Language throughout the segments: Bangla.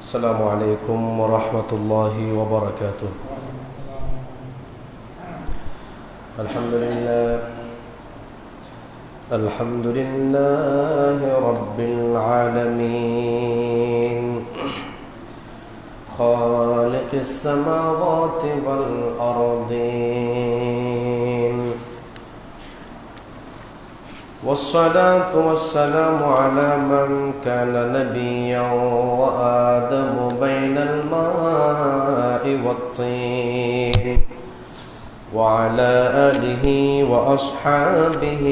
السلام عليكم ورحمة الله وبركاته. الحمد لله رب العالمين خالق السماوات والأرضين، والصلاة والسلام على من كان نبيا وآدم بين الماء والطين، وعلى آله وأصحابه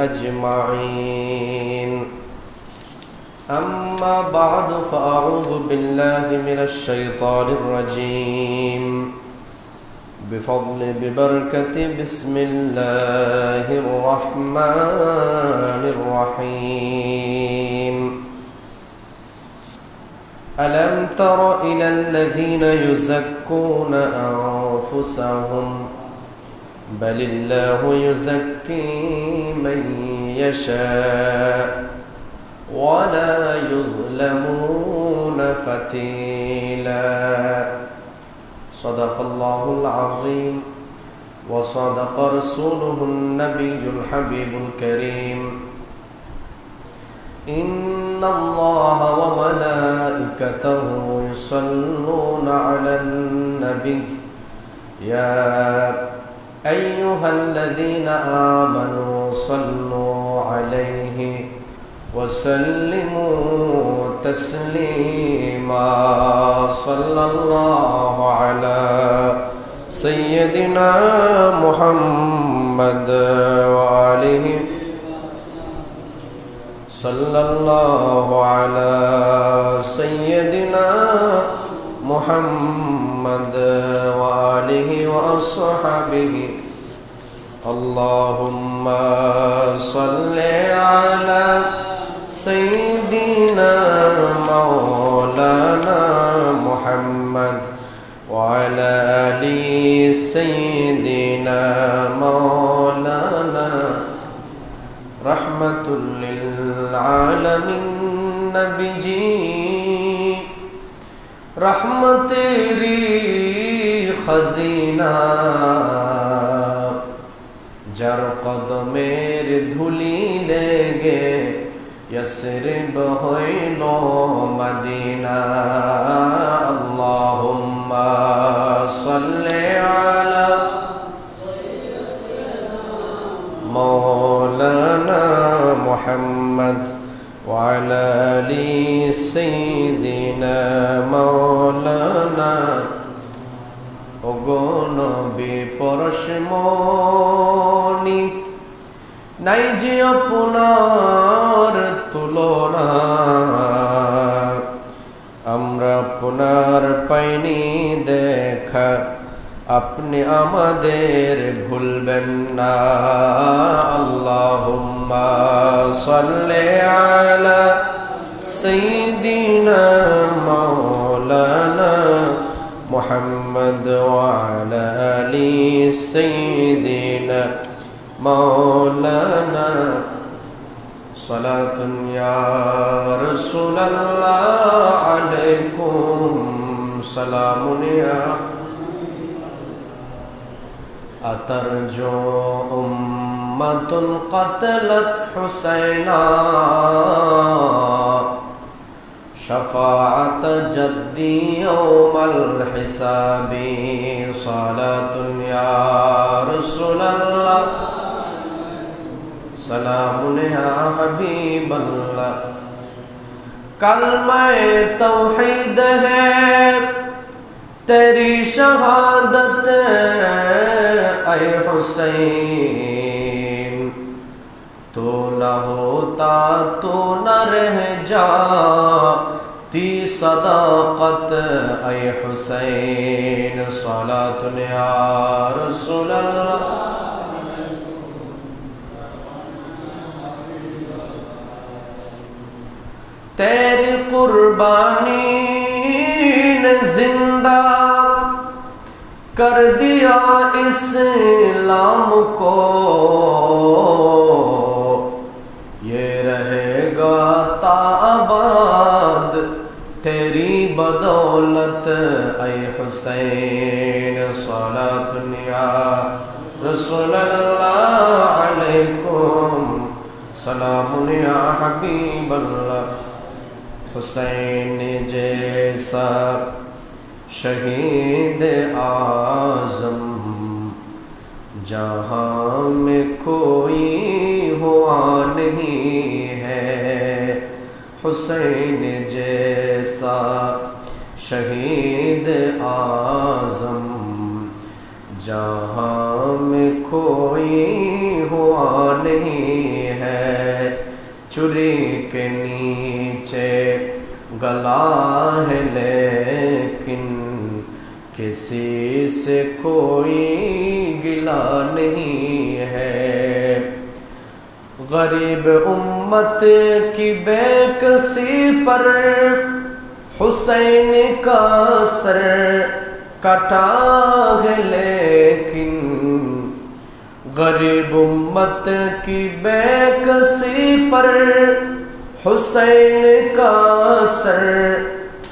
أجمعين. أما بعد، فأعوذ بالله من الشيطان الرجيم ببركة بسم الله الرحمن الرحيم. ألم تر إلى الذين يزكون أنفسهم بل الله يزكي من يشاء ولا يظلمون فتيلا. صدق الله العظيم وصدق رسوله النبي الحبيب الكريم. إن الله وملائكته يصلون على النبي يا أيها الذين آمنوا صلوا عليه وسلموا تسليما. صلى الله على سيدنا محمد وآله، صلى الله على سيدنا محمد وآله وأصحابه. اللهم صل على سيدنا مولانا محمد وعلى آل سيدنا مولانا. رحمة للعالمين نبی جی، رحمت تیری خزینہ جر قدمیر دھولی لے گے یسرب ہوئلو مدینہ. اللہم صلی علی مولانا محمد وعلى آل سيدنا مولانا. ওগো নবী পরশমণি, নাই যে আপনার তুলনা, আমরা আপনার পাইনি দেখা, আপনি আমাদের ভুলবেন না. আল্লাহুম্মা সাল্লি আলা সাইয়্যিদিনা মাওলানা মুহাম্মদ ওয়া আলা আলি সাইয়্যিদিনা মাওলানা. সালাতুন ইয়া রাসূলুল্লাহ আলাইকুম সালামুন ইয়া أترجو أمة قتلت حسينا شفاعة جدي يوم الحساب. صلاة يا رسول الله، سلام يا حبيب الله. کلمہ توحید ہے تیری شہادت اے حسین، تو نہ ہوتا تو نہ رہ جاتی صداقت اے حسین. صلاۃ یا رسول اللہ، تیری قربانی نے زندہ کر دیا اسلام کو، یہ رہے گا تا ابد तेरी बदौलत ऐ हुसैन सलातुन या रसूलल्लाह अलैकुम सलामुन या हबीबल्लाह। हुसैन जैसा शहीद आज़म जहाँ में कोई हुआ नहीं है। हुसैन जैसा शहीद आज़म जहाँ में कोई हुआ नहीं है। चुरी के नीचे गला है लेकिन किसी से कोई गिला नहीं है। गरीब उम्मत की बेकसी पर हुसैन का सर कटा है लेकिन गरीब उम्मत की बेकसी पर हुसैन का सर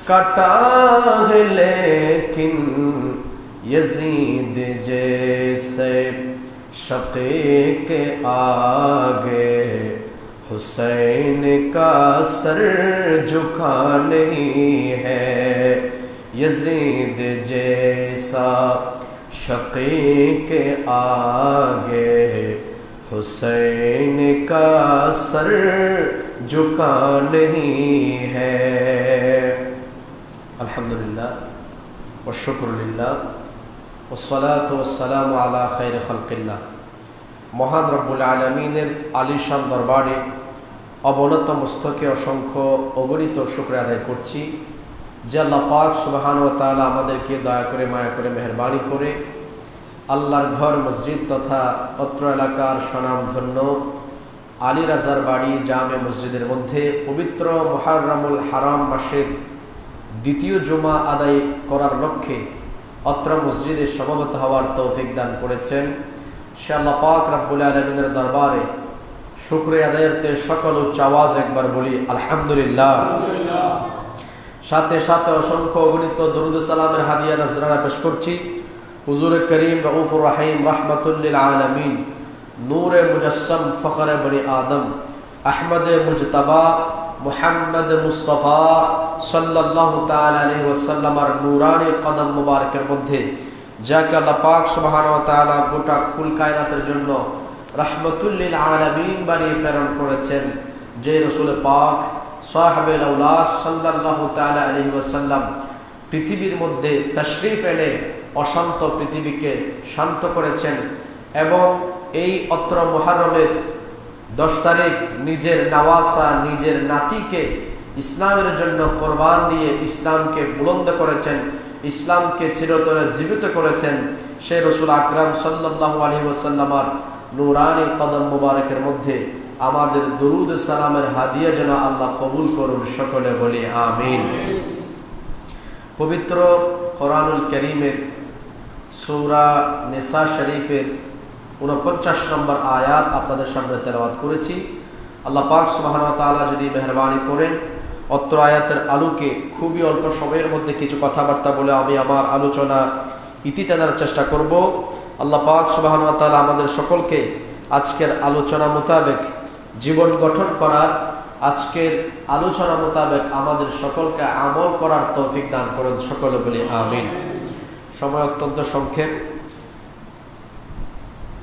कटा है लेकिन यजीद जैसे शकीक के आगे हुसैन का सर झुका नहीं है। यजीद जैसा शकीक के आगे हुसैन का सर झुका नहीं है। अल्हम्दुलिल्लाह व शुक्रुलिल्लाह वस्सलातु वस्सलामु अला खैर खल्किल्लाह। মহান রব্বুল আলামিনের আলিশান দরবারে অবনত মস্তকে অসংখ্য অগণিত শুকর আদায় করছি যে আল্লাহ পাক সুবহানাহু ওয়া তাআলা আমাদেরকে দয়া করে মায়া করে মেহেরবানি করে আল্লাহর ঘর মসজিদ তথা অত্র এলাকার স্বনামধন্য আলী রাজার বাড়ি জামে মসজিদের মধ্যে পবিত্র মুহররমুল হারাম মাসের দ্বিতীয় জুমা আদায় করার লক্ষ্যে অত্র মসজিদে সমবেত হওয়ার তৌফিক দান করেছেন। সে আল্লাহ পাক রব্বুল আলামিনের দরবারে শুকরিয়া আদায়ের সকল উচ্চ আওয়াজ একবার বলি আলহামদুলিল্লাহ। সাথে সাথে অসংখ্য অগণিত দরুদ সালামের হাদিয়া নজরানা পেশ করছি হুজুর করিম রউফুর রহিম রাহমাতুল লিল আলামিন নূরে মুজাসসাম ফখরে বনি আদম আহমদ মুজতবা মুহাম্মদ মুস্তাফা সাল্লাল্লাহু তাআলা আলাইহি ওয়াসাল্লামের নূরানি কদম মুবারকের মধ্যে যাকে আল্লাহ পাক সুবহানাহু ওয়া তাআলা গোটা কুল কায়নাতের জন্য রাহমাতুল লিল আলামিন বানিয়ে প্রেরণ করেছেন, যে রাসূল পাক সাহাবে আউলাদ সাল্লাল্লাহু তাআলা আলাইহি ওয়াসাল্লাম পৃথিবীর মধ্যে তাশরীফ এনে অশান্ত পৃথিবীকে শান্ত করেছেন এবং এই অত্র মুহররমের 10 তারিখ নিজের নওয়াসা নিজের নাতিকে ইসলামের জন্য কোরবান দিয়ে ইসলামকে বুলন্দ করেছেন, ইসলামকে চিরতরে জীবিত করেছেন। সেই রাসূল আকরাম সাল্লাল্লাহু আলাইহি ওয়াসাল্লামের নূরানি কদম মুবারকের মধ্যে আমাদের দরুদ সালামের হাদিয়া যেন আল্লাহ কবুল করুন, সকলে বলি আমিন। পবিত্র কোরআনুল কারীমের সূরা নিসা শরীফের 49 নম্বর আয়াত আপনাদের সামনে তেলাওয়াত করেছি। আল্লাহ পাক সুবহানাহু ওয়া তাআলা যদি মেহেরবানি করেন অত্র আয়াতের আলোকে খুবই অল্প সময়ের মধ্যে কিছু কথাবার্তা বলে আমি আমার আলোচনা ইতি টানার চেষ্টা করব। আল্লাহ পাক সুবহানাহু ওয়া তাআলা আমাদের সকলকে আজকের আলোচনা মোতাবেক জীবন গঠন করার, আজকের আলোচনা মোতাবেক আমাদের সকলকে আমল করার তৌফিক দান করুন, সকলে বলি আমিন। সময় অত্যন্ত সংক্ষেপ,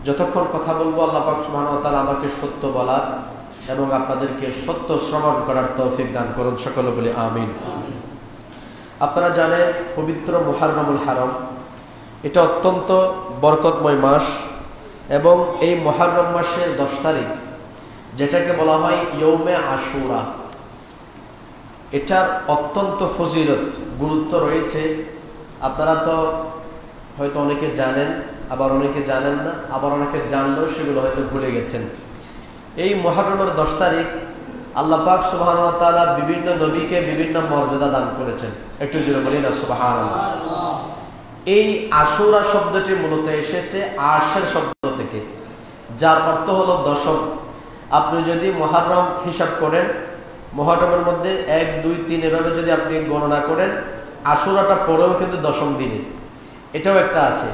যতক্ষণ কথা বলবো আল্লাহ পাক সুবহানাহু ওয়া তাআলা আমাকে সত্য বলার এবং আপনাদেরকে সত্য শ্রবণ করার তৌফিক দান করুন, সকলে বলি আমিন। আপনারা জানেন পবিত্র মুহররমুল হারাম এটা অত্যন্ত বরকতময় মাস এবং এই মুহররম মাসের 10 তারিখ যেটাকে বলা হয় ইয়ৌমে আশুরা, এটার অত্যন্ত ফজিলত গুরুত্ব রয়েছে। আপনারা তো হয়তো অনেকে জানেন, আবার অনেকে জানেন না, আবার অনেকে জানলেও সেগুলো হয়তো ভুলে গেছেন। এই মুহররমের 10 তারিখ আল্লাহ পাক সুবহানাহু ওয়া তাআলা বিভিন্ন নবীকে বিভিন্ন মর্যাদা দান করেছেন। একটু জোরে বলি না সুবহানাল্লাহ। এই আশুরা শব্দটি মূলত এসেছে আশের শব্দ থেকে, যার অর্থ হলো দশম। আপনি যদি মুহররম হিসাব করেন মহরমের মধ্যে 1, 2, 3 এভাবে যদি আপনি গণনা করেন, আশুরাটা পরেও কিন্তু 10ম দিনে, এটাও একটা আছে।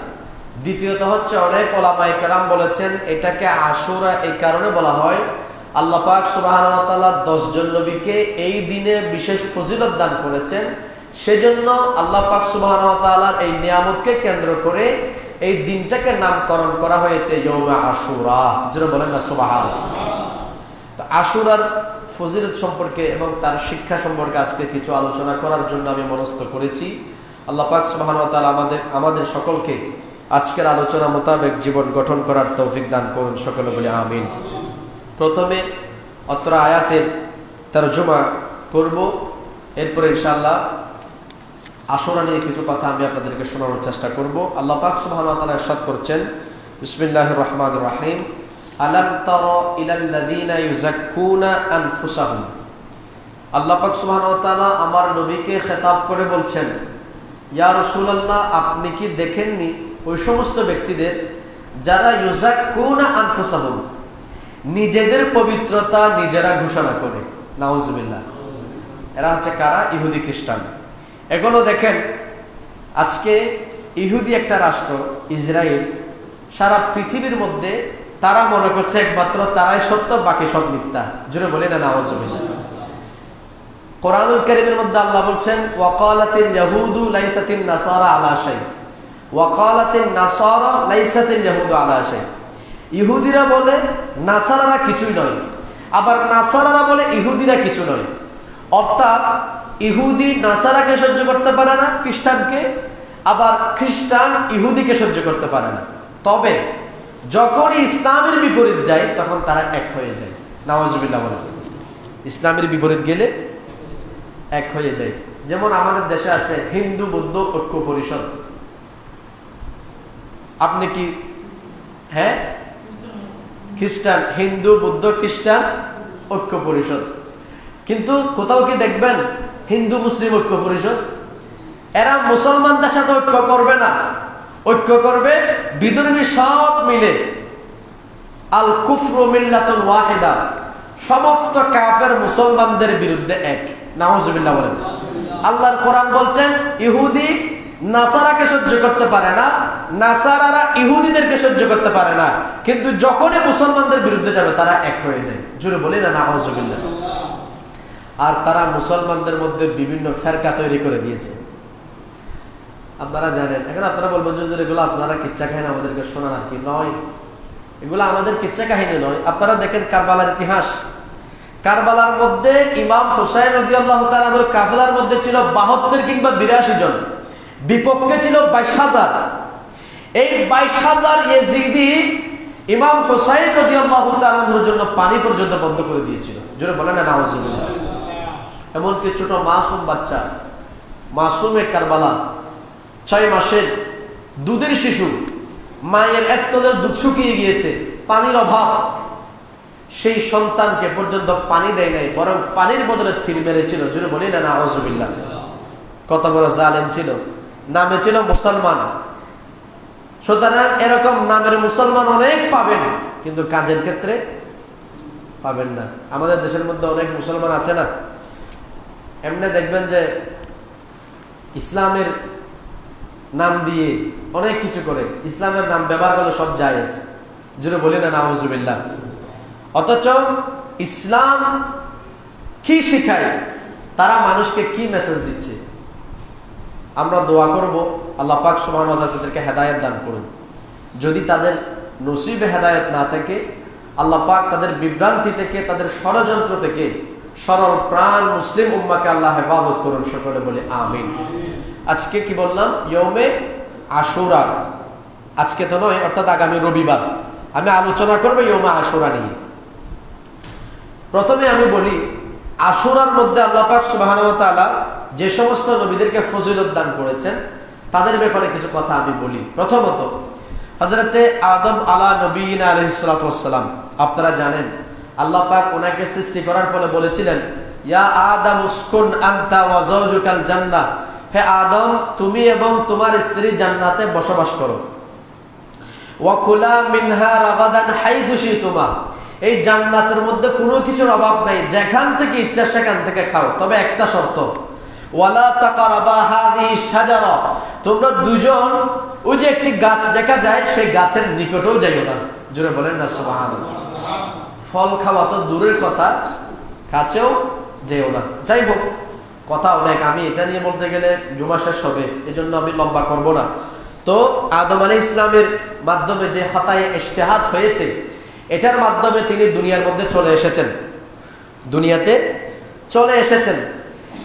দ্বিতীয়ত হচ্ছে অনেক ওলামায়ে কেরাম বলেছেন এটাকে আশুরা এই কারণে বলা হয়, আল্লাহ পাক সুবহানাহু ওয়া তাআলা 10 জন নবীকে এই দিনে বিশেষ ফজিলত দান করেছেন, সেজন্য আল্লাহ পাক সুবহানাহু ওয়া তাআলার এই নিয়ামতকে কেন্দ্র করে এই দিনটাকে নামকরণ করা হয়েছে ইয়াউমে আশুরা। যারা বলেন না সুবহানাল্লাহ। তো আশুরার ফজিলত সম্পর্কে এবং তার শিক্ষা সম্পর্কে আজকে কিছু আলোচনা করার জন্য আমি মনস্থ করেছি। আল্লাহ পাক সুবহানাহু ওয়া তাআলা আমাদের সকলকে আজকের আলোচনা মোতাবেক জীবন গঠন করার তৌফিক দান করুন, সকলে বলি আমিন। প্রথমে অত্র আয়াতের তরজমা করব, এরপরে ইনশাআল্লাহ আশুরা নিয়ে কিছু কথা আমি আপনাদেরকে শোনানোর চেষ্টা করব। আল্লাহ পাক সুবহানাহু ওয়া তাআলা ইরশাদ করছেন, বিসমিল্লাহির রহমানির রহিম, আলাম তারা ইলাল্লাযীনা ইউযাক্কুনা আনফুসাহুম। আল্লাহ পাক সুবহানাহু ওয়া তাআলা আমার নবীকে খেতাব করে বলছেন, ইয়া রাসূলুল্লাহ, আপনি কি দেখেননি ওই সমস্ত ব্যক্তিদের যারা ইউযাক্কুনা আনফুসাহুম, নিজেদের পবিত্রতা নিজেরা ঘোষণা করে। নাউজুবিল্লাহ। এরা হচ্ছে কারা? ইহুদি খ্রিস্টান। এখনো দেখেন আজকে ইহুদি একটা রাষ্ট্র ইসরায়েল, সারা পৃথিবীর মধ্যে তারা মনে করছে একমাত্র তারাই সত্য, বাকি সব মিথ্যা। জোরে বলি না নাউজুবিল্লাহ। কোরআনুল কারীমের মধ্যে আল্লাহ বলছেন, ওয়াকালাতিল ইয়াহুদু লাইসাতিন নাসারা আলা শাই, ওয়াকালাতিন নাসারা লাইসাতিল ইয়াহুদু আলা শাই। ইহুদিরা বলে নাসারারা কিছুই নয়, আবার নাসারারা বলে ইহুদিরা কিছু নয়। অর্থাৎ ইহুদি নাসারাকে সহ্য করতে পারে না, খ্রিস্টানকে, আবার খ্রিস্টান ইহুদিকে সহ্য করতে পারে না। তবে যখন ইসলামের বিপরীত যায় তখন তারা এক হয়ে যায়। নাউজুবিল্লাহ বলে, ইসলামের বিপরীত গেলে এক হয়ে যায়। যেমন আমাদের দেশে আছে হিন্দু বৌদ্ধ ঐক্য পরিষদ। আপনি কি হ্যাঁ খ্রিস্টান, হিন্দু বৌদ্ধ খ্রিস্টান ঐক্য পরিষদ, কিন্তু কোথাও কি দেখবেন হিন্দু মুসলিম ঐক্য পরিষদ? এরা মুসলমানদের সাথে ঐক্য করবে না, ঐক্য করবে বিধর্মী সব মিলে। আল কুফরু মিল্লাতুন ওয়াহিদা, সমস্ত কাফের মুসলমানদের বিরুদ্ধে এক। নাউজুবিল্লাহ বলেন। আল্লাহর কোরআন বলছেন ইহুদি নাসারাকে সহ্য করতে পারে না, নাসারারা ইহুদিদেরকে সহ্য করতে পারে না, কিন্তু যখনই মুসলমানদের বিরুদ্ধে যাবে তারা এক হয়ে যায়। জোরে বলি না নাউজুবিল্লাহ। আর তারা মুসলমানদের মধ্যে বিভিন্ন ফেরকা তৈরি করে দিয়েছে। আপনারা জানেন, এখন আপনারা বলবেন যে এগুলো আপনারা কিচ্ছা কাহিনী আমাদেরকে শোনান, আর কি নয়, এগুলো আমাদের কিচ্ছা কাহিনী নয়। আপনারা দেখেন কারবালার ইতিহাস, কারবালার মধ্যে ইমাম হুসাইন রাদিয়াল্লাহু তাআলা আনহুর কাফেলার মধ্যে ছিল 72 কিংবা 82 জন, বিপক্ষে ছিল 22,000। এই 22,000 ইয়েজিদি ইমাম হুসাইন রাদিয়াল্লাহু তাআলা আনহুর জন্য পানি পর্যন্ত বন্ধ করে দিয়েছিল। জোরে বলেন না নাউজুবিল্লাহ। এমনকি ছোট মাসুম বাচ্চা, মাসুমে কারবালা, 6 মাসের দুধের শিশু, মায়ের স্তনের দুধ শুকিয়ে গিয়েছে, পানির অভাব, সেই সন্তানকে পর্যন্ত পানি দেয় নাই, বরং পানির বদলে তীর মেরেছিল। জোরে বলি না নাউজুবিল্লাহ। কত বড় জালেম ছিল, নামে ছিল মুসলমান। সুতরাং এরকম নামের মুসলমান অনেক পাবেন, কিন্তু কাজের ক্ষেত্রে পাবেন না। আমাদের দেশের মধ্যে অনেক মুসলমান আছে না, এমনি দেখবেন যে ইসলামের নাম দিয়ে অনেক কিছু করে, ইসলামের নাম ব্যবহার করলে সব জায়েজ। জোরে বলি না নাউজুবিল্লাহ। অথচ ইসলাম কি শিখায়, তারা মানুষকে কি মেসেজ দিচ্ছে। আমরা দোয়া করব আল্লাহ পাক সুবহানাহু ওয়া তাআলা তাদেরকে হেদায়েত দান করুন। যদি তাদের নসিবে হেদায়েত না থাকে, আল্লাহ পাক তাদের বিভ্রান্তি থেকে, তাদের ষড়যন্ত্র থেকে সরল প্রাণ মুসলিম উম্মাহকে আল্লাহ হেফাজত করুন, সকলে বলে আমিন। আজকে কি বললাম? ইয়ৌমে আশুরা। আজকে তো নয়, অর্থাৎ আগামী রবিবার আমি আলোচনা করবো ইয়ৌমে আশুরা নিয়ে। প্রথমে আমি বলি, আশুরার মধ্যে আল্লাহ পাক সুবহানাহু ওয়া তাআলা যে সমস্ত নবীদেরকে ফজিলত দান করেছেন তাদের ব্যাপারে কিছু কথা আমি বলি। প্রথমত হযরতে আদম আলা নবিয়িনা আলাইহিস সালাতু ওয়াস সালাম, আপনারা জানেন আল্লাহ পাক ওনাকে সৃষ্টি করার পরে বলেছিলেন, ইয়া আদম উসকুন আনতা ওয়া যাওজুকাল জান্নাহ, হে আদম তুমি এবং তোমার স্ত্রী জান্নাতে বসবাস করো। ওয়া কুলা মিনহা রাগাদান হাইথু শিতুমা, এই জান্নাতের মধ্যে কোনো কিছুর অভাব নাই, যেখান থেকে ইচ্ছা সেখান থেকে খাও, তবে একটা শর্ত, ওয়ালা তাকারাবা হাযিহি শাজারা, তোমরা দুজন ওই যে একটি গাছ দেখা যায় সেই গাছের নিকটেও যাইও না। জোরে বলেন না সুবহানাল্লাহ। ফল খাওয়া তো দূরের কথা, কাছেও যেও না। যাই হোক, কথা অনেক, আমি এটা নিয়ে বলতে গেলে জুমা শেষ হবে, এজন্য আমি লম্বা করব না। তো আদম আলাইহিস সালামের মাধ্যমে যে খতায়ে ইজতিহাদ হয়েছে, এটার মাধ্যমে তিনি দুনিয়ার মধ্যে চলে এসেছেন, দুনিয়াতে চলে এসেছেন।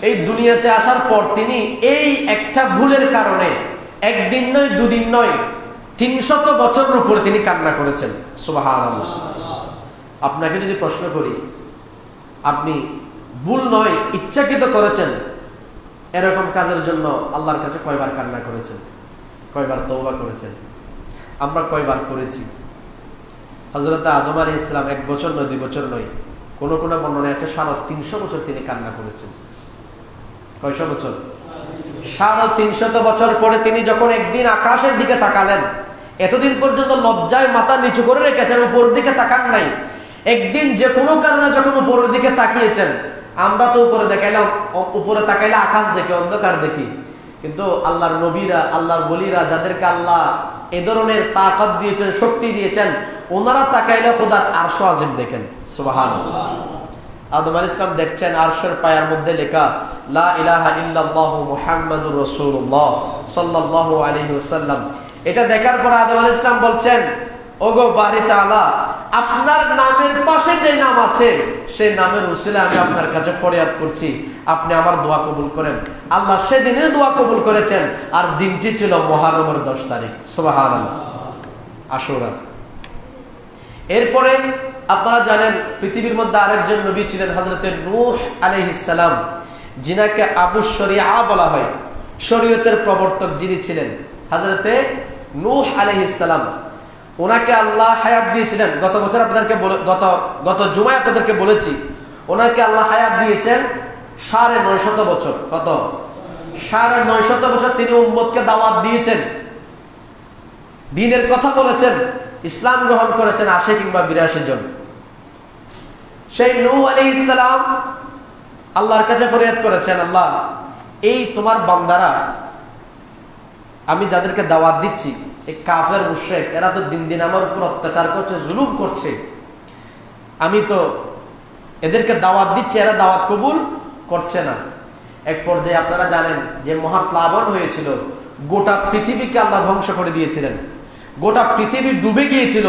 এই দুনিয়াতে আসার পর তিনি এই একটা ভুলের কারণে একদিন নয়, দুদিন নয়, 300 বছরের উপরে তিনি কান্না করেছেন। সুবহানাল্লাহ। আপনাকে যদি প্রশ্ন করি, আপনি ভুল নয় ইচ্ছাকৃত করেছেন এরকম কাজের জন্য আল্লাহর কাছে কয়বার কান্না করেছেন, কয়বার তওবা করেছেন? আমরা কয়বার করেছি? হযরত আদম আলাইহিস সালাম 1 বছর নয়, 2 বছর নয়, কোন কোন বর্ণনায় আছে 350 বছর তিনি কান্না করেছেন। কয়শো বছর? 350 বছর পরে তিনি যখন একদিন আকাশের দিকে তাকালেন, এতদিন পর্যন্ত লজ্জায় মাথা নিচু করে রেখেছেন, উপরের দিকে তাকান নাই। একদিন যে কোনো কারণে যখন উপরের দিকে তাকিয়েছেন, আমরা তো উপরে তাকাইলে আকাশ দেখি, অন্ধকার দেখি, কিন্তু আল্লাহর নবীরা, আল্লাহর ওলিরা, যাদেরকে আল্লাহ এ ধরনের তাকাত দিয়েছেন, শক্তি দিয়েছেন, ওনারা তাকাইলে খোদার আরশ আজিম দেখেন। সুবহানাল্লাহ। আদম আলাইহিস সালাম দেখছেন আরশের পায়ার মধ্যে লেখা লা ইলাহা ইল্লাল্লাহু মুহাম্মাদুর রাসূলুল্লাহ সাল্লাল্লাহু আলাইহি ওয়াসাল্লাম। এটা দেখার পর আদম আলাইহিস সালাম বলছেন, ওগো বারি তাআলা, আপনার নামের পাশে যে নাম আছে সেই নামের উসিলায় আমি আপনার কাছে ফরিয়াদ করছি, আপনি আমার দোয়া কবুল করেন। আল্লাহ সেদিনে দোয়া কবুল করেছেন, আর দিনটি ছিল মুহররমের 10 তারিখ। সুবহানাল্লাহ। আশুরা। এরপরে আপনারা জানেন পৃথিবীর মধ্যে আরেকজন নবী ছিলেন, হযরতে নূহ আলাইহিস সালাম, যিনাকে আবু শরিয়া বলা হয়, শরীয়তের প্রবর্তক যিনি ছিলেন, হযরতে নূহ আলাইহিস সালাম। ওনাকে আল্লাহ হায়াত দিয়েছিলেন। গত বছর আপনাদেরকে গত জুমায় আপনাদেরকে বলেছি, ওনাকে আল্লাহ হায়াত দিয়েছেন 950 বছর। কত? 950 বছর তিনি উম্মতকে দাওয়াত দিয়েছেন, দ্বীনের কথা বলেছেন, ইসলাম গ্রহণ করেছেন 80 কিংবা 82 জন। সেই নূহ আলাইহিস সালাম আল্লাহর কাছে ফরিয়াদ করেছেন, আল্লাহ, এই তোমার বান্দারা, আমি যাদেরকে দাওয়াত দিচ্ছি, এই কাফের মুশরিক, এরা তো দিন দিন আমার উপর অত্যাচার করছে, জুলুম করছে, আমি তো এদেরকে দাওয়াত দিচ্ছি, এরা দাওয়াত কবুল করছে না। এক পর্যায়ে আপনারা জানেন যে মহাপ্লাবন হয়েছিল, গোটা পৃথিবীকে আল্লাহ ধ্বংস করে দিয়েছিলেন, গোটা পৃথিবী ডুবে গিয়েছিল।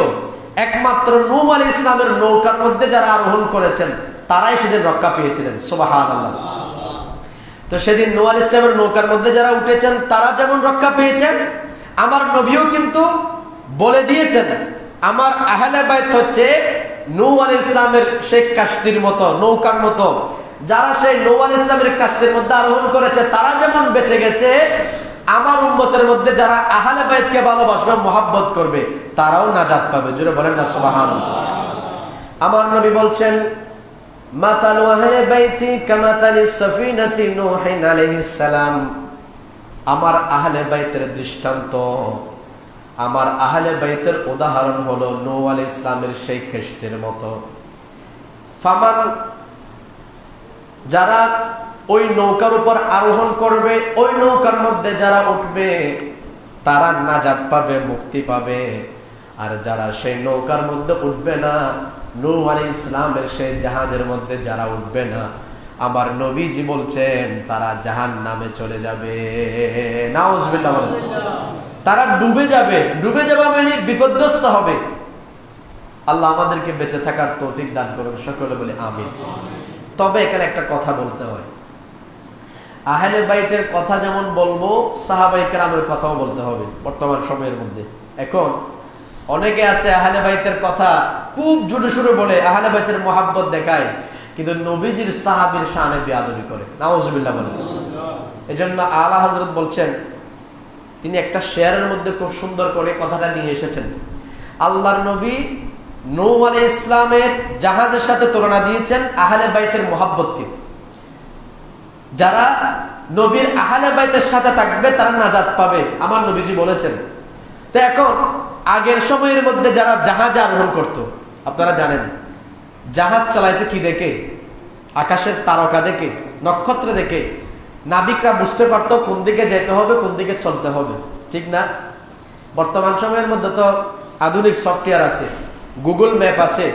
একমাত্র নূহ আলাইহিস সালামের নৌকার মধ্যে যারা আরোহণ করেছেন তারাই সেদিন রক্ষা পেয়েছিলেন। সুবহানাল্লাহ। তো সেদিন নূহ আলাইহিস সালামের নৌকার মধ্যে যারা উঠেছেন তারা যেমন রক্ষা পেয়েছেন, আমার নবীও কিন্তু বলে দিয়েছেন, আমার আহলে বাইত হচ্ছে নূহ আলাইহিস সালামের সেই কাশতির মতো, নৌকার মতো, যারা সেই নূহ আলাইহিস সালামের কাশতির মধ্যে আরোহণ করেছে তারা যেমন বেঁচে গেছে, আমার উম্মতের মধ্যে যারা আহলে বাইতকে ভালোবাসবে, মহব্বত করবে, তারাও নাজাত পাবে। জোরে বলেন না সুবহানাল্লাহ। আমার নবী বলছেন, মাসালু আহলে বাইতি কামাসালিস সাফিনাতি নূহ আলাইহিস সালাম, আমার আহলে বাইতের দৃষ্টান্ত, আমার আহলে বাইতের উদাহরণ হলো নূহ আলাইহিস সালামের সেই কিস্তির মতো। ফামান, যারা ওই নৌকার উপর আরোহণ করবে, ওই নৌকার মধ্যে যারা উঠবে তারা নাজাত পাবে, মুক্তি পাবে। আর যারা সেই নৌকার মধ্যে উঠবে না, নূহ আলাইহিস সালামের সেই জাহাজের মধ্যে যারা উঠবে না, আমার নবীজি বলছেন তারা জাহান্নামে চলে যাবে। নাউজুবিল্লাহ। তারা ডুবে যাবে, ডুবে যাবে মানে বিপদগ্রস্ত হবে। আল্লাহ আমাদেরকে বেঁচে থাকার তৌফিক দান করুন, সকলে বলে আমিন। তবে এখানে একটা কথা বলতে হয়, আহলে বাইতের কথা যেমন বলবো, সাহাবায়ে কেরামের কথাও বলতে হবে বর্তমান সময়ের মধ্যে। এখন অনেকে আছে আহলে বাইতের কথা খুব জোরে সুরে বলে, আহলে বাইতের মহাব্বত দেখায়, কিন্তু নবীজির সাহাবীর শানে বেয়াদবি করে। নাউজুবিল্লাহ বলেন। এজন্য আলা হযরত বলছেন, তিনি একটা শেয়ারের মধ্যে খুব সুন্দর করে কথাটা নিয়ে এসেছেন। আল্লাহর নবী নূহ আলাইহিস সালামের জাহাজের সাথে তুলনা দিয়েছেন আহলে বাইতের মহব্বতকে। যারা নবীর আহলে বাইতের সাথে থাকবে তারা নাজাত পাবে, আমার নবীজি বলেছেন। তো এখন আগের সময়ের মধ্যে যারা জাহাজে আরোহণ করত, আপনারা জানেন জাহাজ চালাইতে কি দেখে? আকাশের তারকা দেখে, নক্ষত্র দেখে। নাবিকরা বুঝতে পারতো কোন দিকে যেতে হবে, কোন দিকে চলতে হবে, ঠিক না? বর্তমান সময়ের মধ্যে তো আধুনিক সফটওয়্যার আছে, গুগল ম্যাপ আছে,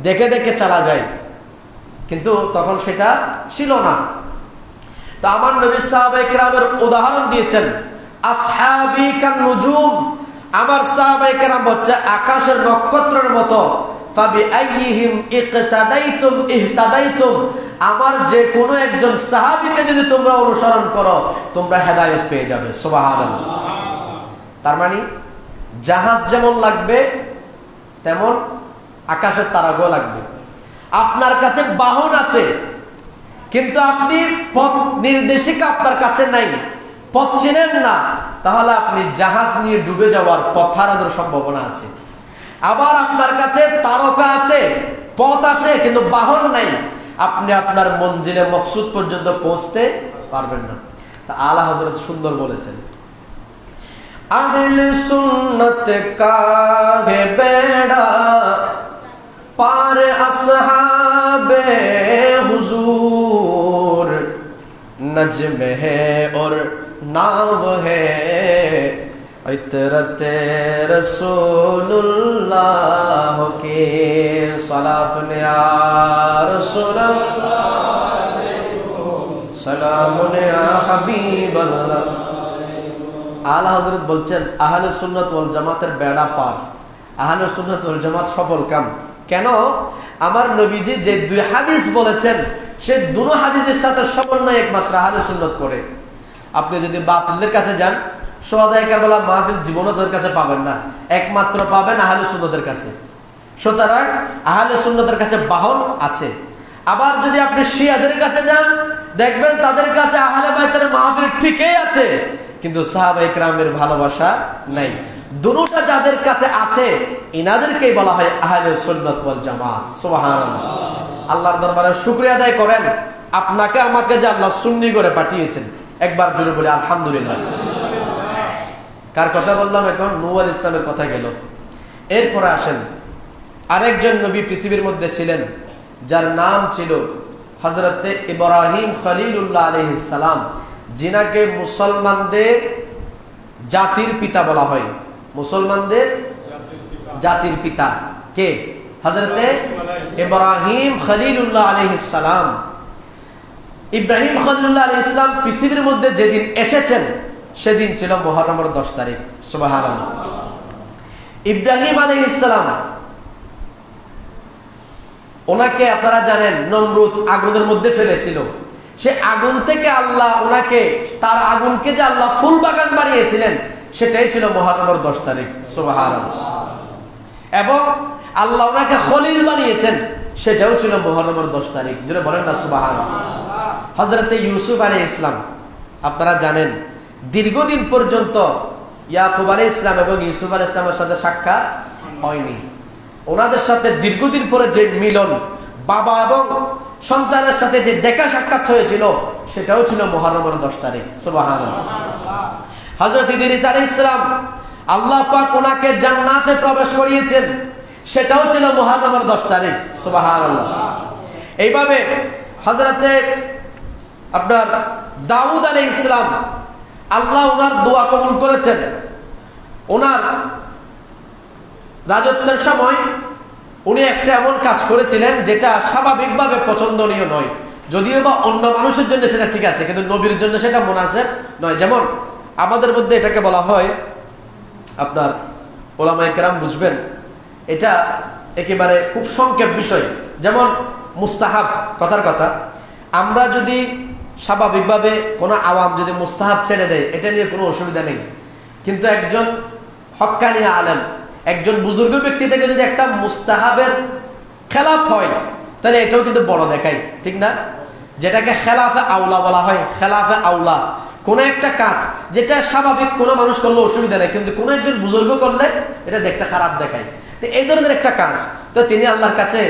দেখে দেখে চালা যায়, কিন্তু তখন সেটা ছিল না। তো আমার নবী সাহাবায়ে কেরামের উদাহরণ দিয়েছেন, আসহাবী কান নুজুম, আমার সাহাবায়ে কেরাম হচ্ছে আকাশের নক্ষত্রের মতো। ফাবিআইয়িহিম ইকতাদাইতুম ইহতাদাইতুম, আমার যে কোনো একজন সাহাবীকে যদি তোমরা অনুসরণ করো তোমরা হেদায়েত পেয়ে যাবে। সুবহানাল্লাহ। তার মানে জাহাজ যেমন লাগবে তেমন আকাশের তারাও লাগবে। আপনার কাছে বাহন আছে কিন্তু আপনি পথ নির্দেশিকা আপনার কাছে নাই, পথ চেনেন না, তাহলে আপনি জাহাজ নিয়ে ডুবে যাওয়ার পথ হারানোর সম্ভাবনা আছে। আবার আপনার কাছে তারকা আছে, পথ আছে, কিন্তু বাহন নাই, আপনি আপনার মঞ্জিলে মকসুদ পর্যন্ত পৌঁছতে পারবেন না। তা আলা হযরত সুন্দর বলেছেন, আহলে সুন্নত কা হে বেড়া পার আসহাবে হুজুর, नज्म है और नाव है इतरते रसूलुल्लाह के सलातुन या रसूलल्लाह सलामुन या हबीबल्लाह। আলা হযরত বলছেন আহলে সুন্নাত ওয়াল জামাতের বেড়া পার, আহলে সুন্নাত ওয়াল জামাত সফল কাম। কেন? আমার নবীজি যে দুই হাদিস বলেছেন সে দুটো হাদিসের সাথে সমন্বয় একমাত্র আহলে সুন্নাত করে। আপনি যদি বাতিলদের কাছে যান, শুহাদায়ে কারবালা মাহফিল জীবনও তাদের কাছে পাবেন না, একমাত্র পাবেন আহলে সুন্নাতের কাছে। সুতরাং আহলে সুন্নাতের কাছে বাহন আছে। আবার যদি আপনি শিয়াদের কাছে যান, দেখবেন তাদের কাছে আহলে বাইতের মাহফিল ঠিকই আছে, কিন্তু সাহাবায়ে কেরামের ভালোবাসা নাই। দুটোটা যাদের কাছে আছে ইনাদেরকেই বলা হয় আহলে সুন্নাত ওয়াল জামাত। সুবহানাল্লাহ। আল্লাহর দরবারে শুকরিয়া আদায় করেন, আপনাকে আমাকে যে আল্লাহ সুন্নি করে পাঠিয়েছেন। একবার জোরে বলি আলহামদুলিল্লাহ। কার কথা বললাম এখন? নূহ আলাইহিস ইসলামের কথা গেল। এরপরে আসেন, আরেকজন নবী পৃথিবীর মধ্যে ছিলেন যার নাম ছিল হযরতে ইব্রাহিম খলিলুল্লাহ আলাইহিস সালাম, যিনাকে মুসলমানদের জাতির পিতা বলা হয়। মুসলমানদের জাতির পিতা কে? হযরতে ইব্রাহিম খলিলুল্লাহ আলাইহিস সালাম। ইব্রাহিম খলিলুল্লাহ আলাইহিস সালাম পৃথিবীর মধ্যে যেদিন এসেছেন সেদিন ছিল মুহররমের 10 তারিখ। সুবহানাল্লাহ। ইব্রাহিম আলাইহিস সালাম, ওনাকে আপনারা জানেন নমরুদ আগুনের মধ্যে ফেলেছিল। সে আগুন থেকে আল্লাহ ওনাকে, তার আগুনকে যে আল্লাহ ফুল বাগান বানিয়েছিলেন সেটাই ছিল মুহররমের 10 তারিখ। সুবহানাল্লাহ। এবং আল্লাহ ওনাকে খলিল বানিয়েছেন সেটাও ছিল মুহররমের 10 তারিখ। যেটা বলেন না সুবহানাল্লাহ। হযরতে ইউসুফ আলাইহিস সালাম, আপনারা জানেন দীর্ঘদিন পর্যন্ত ইয়াকুব আলাইহিস সালাম এবং ইউসুফ আলাইহিস সালামের সাথে সাক্ষাৎ হয়নি। ওনাদের সাথে দীর্ঘদিন পরে যে মিলন, বাবা এবং সন্তানের সাথে যে দেখা সাক্ষাৎ হয়েছিল সেটাও ছিল মুহররমের 10 তারিখ। সুবহানাল্লাহ। হযরত ইদ্রিস আলাইহিস সালাম, আল্লাহ পাক ওনাকে জান্নাতে প্রবেশ করিয়েছেন, সেটাও ছিল মুহররমের 10 তারিখ। সুবহানাল্লাহ। এইভাবে হযরতে আপনার দাউদ আলাইহিস সালাম, আল্লাহ ওনার দোয়া কবুল করেছেন। ওনার রাজত্বের সময় উনি একটা এমন কাজ করেছিলেন যেটা স্বাভাবিকভাবে পছন্দনীয় নয়, যদিও বা অন্য মানুষের জন্য সেটা ঠিক আছে, কিন্তু নবীর জন্য সেটা মুনাসিব নয়। যেমন আমাদের মধ্যে এটাকে বলা হয়, আপনার ওলামায়ে কেরাম বুঝবেন, এটা একেবারে খুব সংক্ষেপ বিষয়। যেমন মুস্তাহাব, কথার কথা, আমরা যদি স্বাভাবিকভাবে কোনো আওয়াম যদি মুস্তাহাব ছেড়ে দেয় এটা নিয়ে কোনো অসুবিধা নেই, কিন্তু একজন হক্কানি আলেম, একজন বুজুর্গ ব্যক্তি থেকে যদি একটা মুস্তাহাবের খেলাফ হয় তাহলে এটাও কিন্তু বড় দেখায়, ঠিক না? যেটাকে খেলাফে আউলা বলা হয়। খেলাফে আউলা কোন একটা কাজ যেটা স্বাভাবিক কোনো মানুষ করলে অসুবিধা নেই, কিন্তু কোন একজন বুজুর্গ করলে এটা দেখতে খারাপ দেখায়। তো এই ধরনের একটা কাজ, তো তিনি আল্লাহর কাছে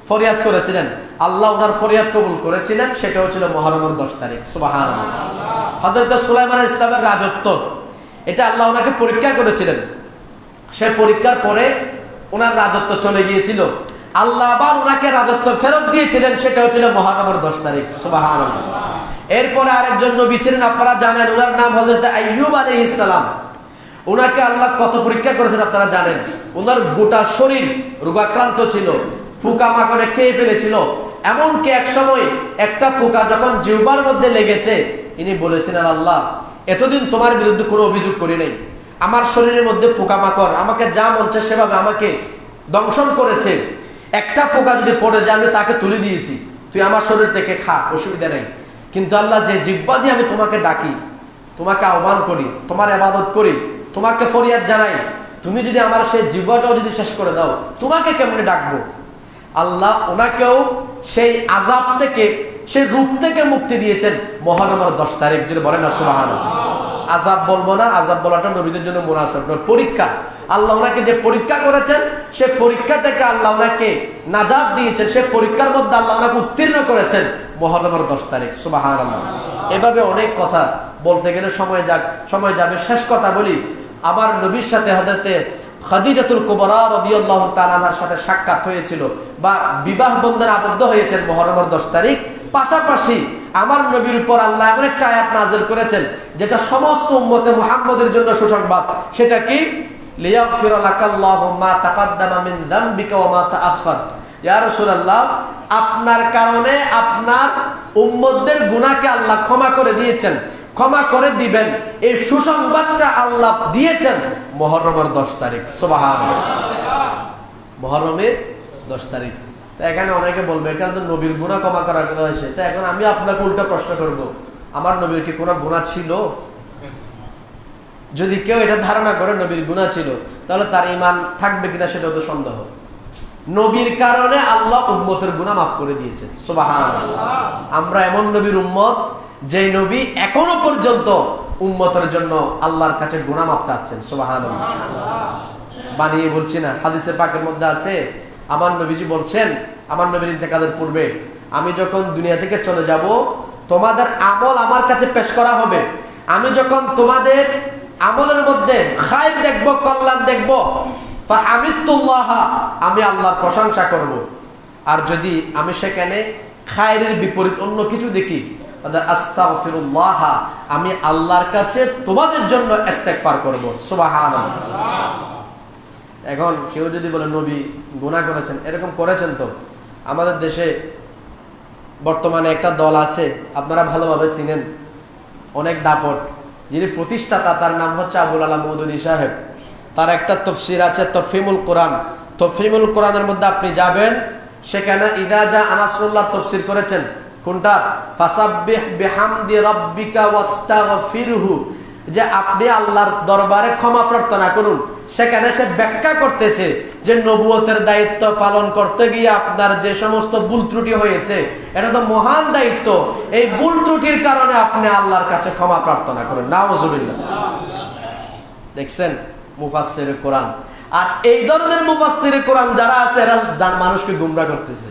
ফরিয়াদ করেছিলেন, আল্লাহ ওনার ফরিয়াদ কবুল করেছিলেন, সেটাও ছিল মুহররমের 10 তারিখ। সুবহানাল্লাহ। হযরত সুলাইমান আলাইহিস সালামের রাজত্ব, এটা আল্লাহ ওনাকে পরীক্ষা করেছিলেন। সে পরীক্ষার পরে ওনার রাজত্ব চলে গিয়েছিল। আল্লাহ আবার ওনাকে রাজত্ব ফেরত দিয়েছিলেন, সেটাও ছিল মুহররমের 10 তারিখ। সুবহানাল্লাহ। এরপরে আরেকজন নবী ছিলেন, আপনারা জানেন, ওনার নাম হযরত আইয়ুব আলাইহিস সালাম। ওনাকে আল্লাহ কত পরীক্ষা করেছেন আপনারা জানেন। ওনার গোটা শরীর রোগাক্রান্ত ছিল, পোকা মাকড়ে খেয়ে ফেলেছিল। এমনকি এক সময় একটা পোকা যখন জিহ্বার মধ্যে লেগেছে, ইনি বলেছিলেন, আল্লাহ এতদিন তোমার বিরুদ্ধে কোনো অভিযোগ করি নাই, আমার শরীরের মধ্যে পোকা মাকড় আমাকে যা মন চায় সেভাবে আমাকে দংশন করেছে, একটা পোকা যদি পড়ে যায় আমি তাকে তুলে দিয়েছি, তুই আমার শরীর থেকে খা, অসুবিধা নেই। কিন্তু আল্লাহ, যে জিহ্বা দিয়ে আমি তোমাকে ডাকি, তোমাকে আহ্বান করি, তোমার ইবাদত করি, তোমাকে ফরিয়াদ জানাই, তুমি যদি আমার সেই জিহ্বাটাও যদি শেষ করে দাও, তোমাকে কেমনে ডাকবো? আল্লাহ ওনাকেও সেই আযাব থেকে, সেই রূপ থেকে মুক্তি দিয়েছেন মুহররমের 10 তারিখ। যদি বলেন না সুবহানাল্লাহ। আযাব বলবো না, আযাব বলাটা নবীদের জন্য মুনাসাব নয়, পরীক্ষা। আল্লাহ ওনাকে যে পরীক্ষা করেছেন, সে পরীক্ষা থেকে আল্লাহ ওনাকে নাজাত দিয়েছেন, সে পরীক্ষার মধ্যে আল্লাহ ওনাকে উত্তীর্ণ করেছেন মুহররমের 10 তারিখ। সুবহানাল্লাহ। এভাবে অনেক কথা বলতে গেলে সময় যাবে, শেষ কথা বলি। আমার নবীর সাথে হযরতে খাদিজাতুল কুবরা রাদিয়াল্লাহু তাআলা আনহার সাথে সাক্ষাৎ হয়েছিল বা বিবাহ বন্ধনে আবদ্ধ হয়েছেন মুহররমের 10 তারিখ। পাশাপাশি আমার নবীর উপর আল্লাহ এমন একটা আয়াত নাযিল করেছেন যেটা সমস্ত উম্মতে মুহাম্মদের জন্য সুসংবাদ। সেটা কি? লিয়াগফিরা লাকাল্লাহু মা তাকাদ্দামা মিন যামবিকা ওয়া মা তাআখার। ইয়া রাসূলুল্লাহ, আপনার কারণে আপনার উম্মতদের গুনাহকে আল্লাহ ক্ষমা করে দিয়েছেন, ক্ষমা করে দিবেন, এই সুসংবাদটা আল্লাহ দিয়েছেন মুহররমের 10 তারিখ। সুবহানাল্লাহ। মুহররমের 10 তারিখ। তা এখানে অনেকে বলবে, এখানে তো নবীর গুনাহ ক্ষমা করার কথা হয়েছে, তা এখন আমি আপনাকে উল্টা প্রশ্ন করব, আমার নবীর কি কোনো গুনাহ ছিল? যদি কেউ এটা ধারণা করে নবীর গুনাহ ছিল, তাহলে তার ঈমান থাকবে কিনা সেটাও তো সন্দেহ। নবীর কারণে আল্লাহ উম্মতের গুনাহ মাফ করে দিয়েছেন। সুবহানাল্লাহ। আমরা এমন নবীর উম্মত, যে নবী এখনো পর্যন্ত উম্মতের জন্য আল্লাহর কাছে গুনাহ মাফ চাচ্ছেন। সুবহানাল্লাহ। বানিয়ে বলছি না, হাদিসে পাকের মধ্যে আছে, আমার নবীজি বলছেন, আমার নবীর ইন্তেকালের পূর্বে, আমি যখন দুনিয়া থেকে চলে যাব, তোমাদের আমল আমার কাছে পেশ করা হবে। আমি যখন তোমাদের আমলের মধ্যে খায়র দেখব, কল্যাণ দেখব, ফাহামিদুল্লাহ, আমি আল্লাহর প্রশংসা করব। আর যদি আমি সেখানে খায়রের বিপরীত অন্য কিছু দেখি, আস্তাগফিরুল্লাহ, আমি আল্লাহর কাছে তোমাদের জন্য ইস্তেগফার করব। সুবহানাল্লাহ। এখন কেউ যদি বলে নবী গুনাহ করেছেন, এরকম করেছেন তো। আমাদের দেশে বর্তমানে একটা দল আছে, আপনারা ভালোভাবে চিনেন, অনেক দাপট, যিনি প্রতিষ্ঠাতা, তার নাম হচ্ছে আবুল আলা মওদুদী সাহেব। তার একটা তাফসীর আছে তফহিমুল কোরআন। তফহিমুল কোরআনের মধ্যে আপনি যাবেন, সেখানে ইযা জা আনাসুল্লাহ তাফসীর করেছেন। কোনটা? ফাসাব্বিহ বিহামদি রাব্বিকা ওয়াস্তাগফিরহু, যে আপনি আল্লাহর দরবারে ক্ষমা প্রার্থনা করুন। সেখানে সে ব্যাখ্যা করতেছে যে নবুয়তের দায়িত্ব পালন করতে গিয়ে আপনার যে সমস্ত ভুল ত্রুটি হয়েছে, এটা তো মহান দায়িত্ব, এই ভুল ত্রুটির কারণে আপনি আল্লাহর কাছে ক্ষমা প্রার্থনা করুন। নাউজুবিল্লাহ। দেখছেন মুফাসসিরে কোরআন। আর এই ধরনের মুফাসসিরে কোরআন যারা আছে, এরা মানুষকে গুমরাহ করতেছে।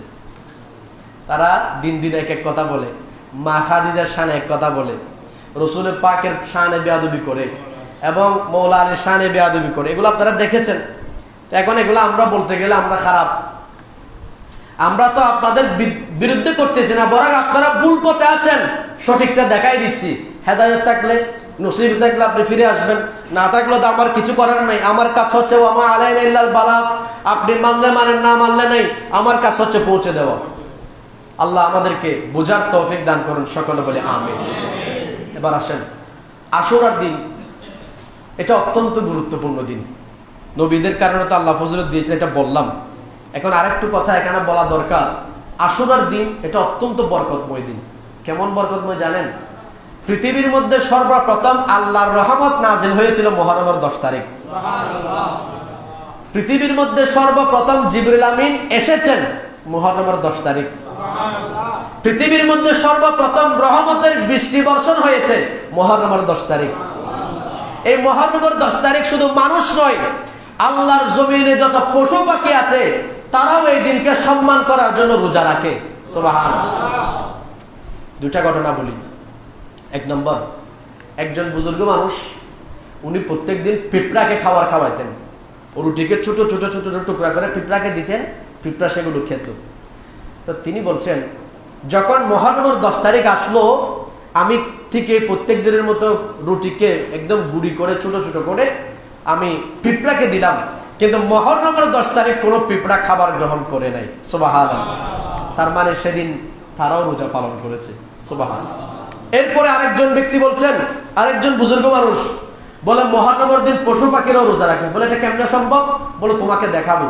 তারা দিন দিন এক এক কথা বলে, মা খাদিজার শানে এক কথা বলে, রসুলের পাকের শানে বেয়াদবি করে, এবং মৌলা আলীর শানে বেয়াদবি করে। এগুলো আপনারা দেখেছেন। এখন এগুলো আমরা বলতে গেলে আমরা খারাপ। আমরা তো আপনাদের বিরুদ্ধে করতেছি না, বরং আপনারা ভুল পথে আছেন, সঠিকটা দেখাই দিচ্ছি। হেদায়েত থাকলে, নসিব থাকলে আপনি ফিরে আসবেন, না থাকলে তো আমার কিছু করার নাই। আমার কাজ হচ্ছে ওয়া আলাইনা ইল্লাল বালাগ, আপনি মানলে মানেন, না মানলে নাই, আমার কাজ হচ্ছে পৌঁছে দেওয়া। আল্লাহ আমাদেরকে বোঝার তৌফিক দান করুন, সকলে বলে আমিন। এবার আসেন আশুরার দিন। এটা অত্যন্ত গুরুত্বপূর্ণ দিন, নবীদের কারণে তো আল্লাহ ফজিলত দিয়েছেন, এটা বললাম। এখন আরেকটু কথা এখানে বলা দরকার। আশুরার দিন এটা অত্যন্ত বরকতময় দিন। কেমন বরকতময় জানেন? পৃথিবীর মধ্যে সর্বপ্রথম আল্লাহর রহমত নাজিল হয়েছিল মুহররমের 10 তারিখ। পৃথিবীর মধ্যে সর্বপ্রথম জিবরিল আমিন এসেছেন মুহররমের 10 তারিখ। পৃথিবীর মধ্যে সর্বপ্রথম রহমতের বৃষ্টি বর্ষণ হয়েছে মুহররমের 10 তারিখ। এই মুহররমের 10 তারিখ শুধু মানুষ নয়, আল্লাহর জমিনে যত পশু পাখি আছে তারাও এই দিনকে সম্মান করার জন্য রোজা রাখে। সুবহানাল্লাহ। দুটা ঘটনা বলি। এক নম্বর, একজন বুজুর্গ মানুষ, উনি প্রত্যেক দিন পিঁপড়াকে খাবার খাওয়াইতেন। রুটিকে ছোট ছোট ছোট ছোট টুকরা করে পিঁপড়াকে দিতেন, পিঁপড়া সেগুলো খেত। তো তিনি বলছেন, যখন মহররমের 10 তারিখ আসলো, আমি ঠিক এই প্রত্যেক দিনের মতো রুটিকে একদম গুঁড়ি করে ছোট ছোট করে আমি পিঁপড়াকে দিলাম, কিন্তু মহররমের 10 তারিখ কোনো পিঁপড়া খাবার গ্রহণ করে নাই। সুবহানাল্লাহ। তার মানে সেদিন তারাও রোজা পালন করেছে। সুবহানাল্লাহ। এরপরে আরেকজন ব্যক্তি বলছেন, আরেকজন বুজুর্গ মানুষ বলে, মহররমের দিন পশু পাখিরাও রোজা রাখে। বলে, এটা কেমনে সম্ভব? বলে, তোমাকে দেখাবো।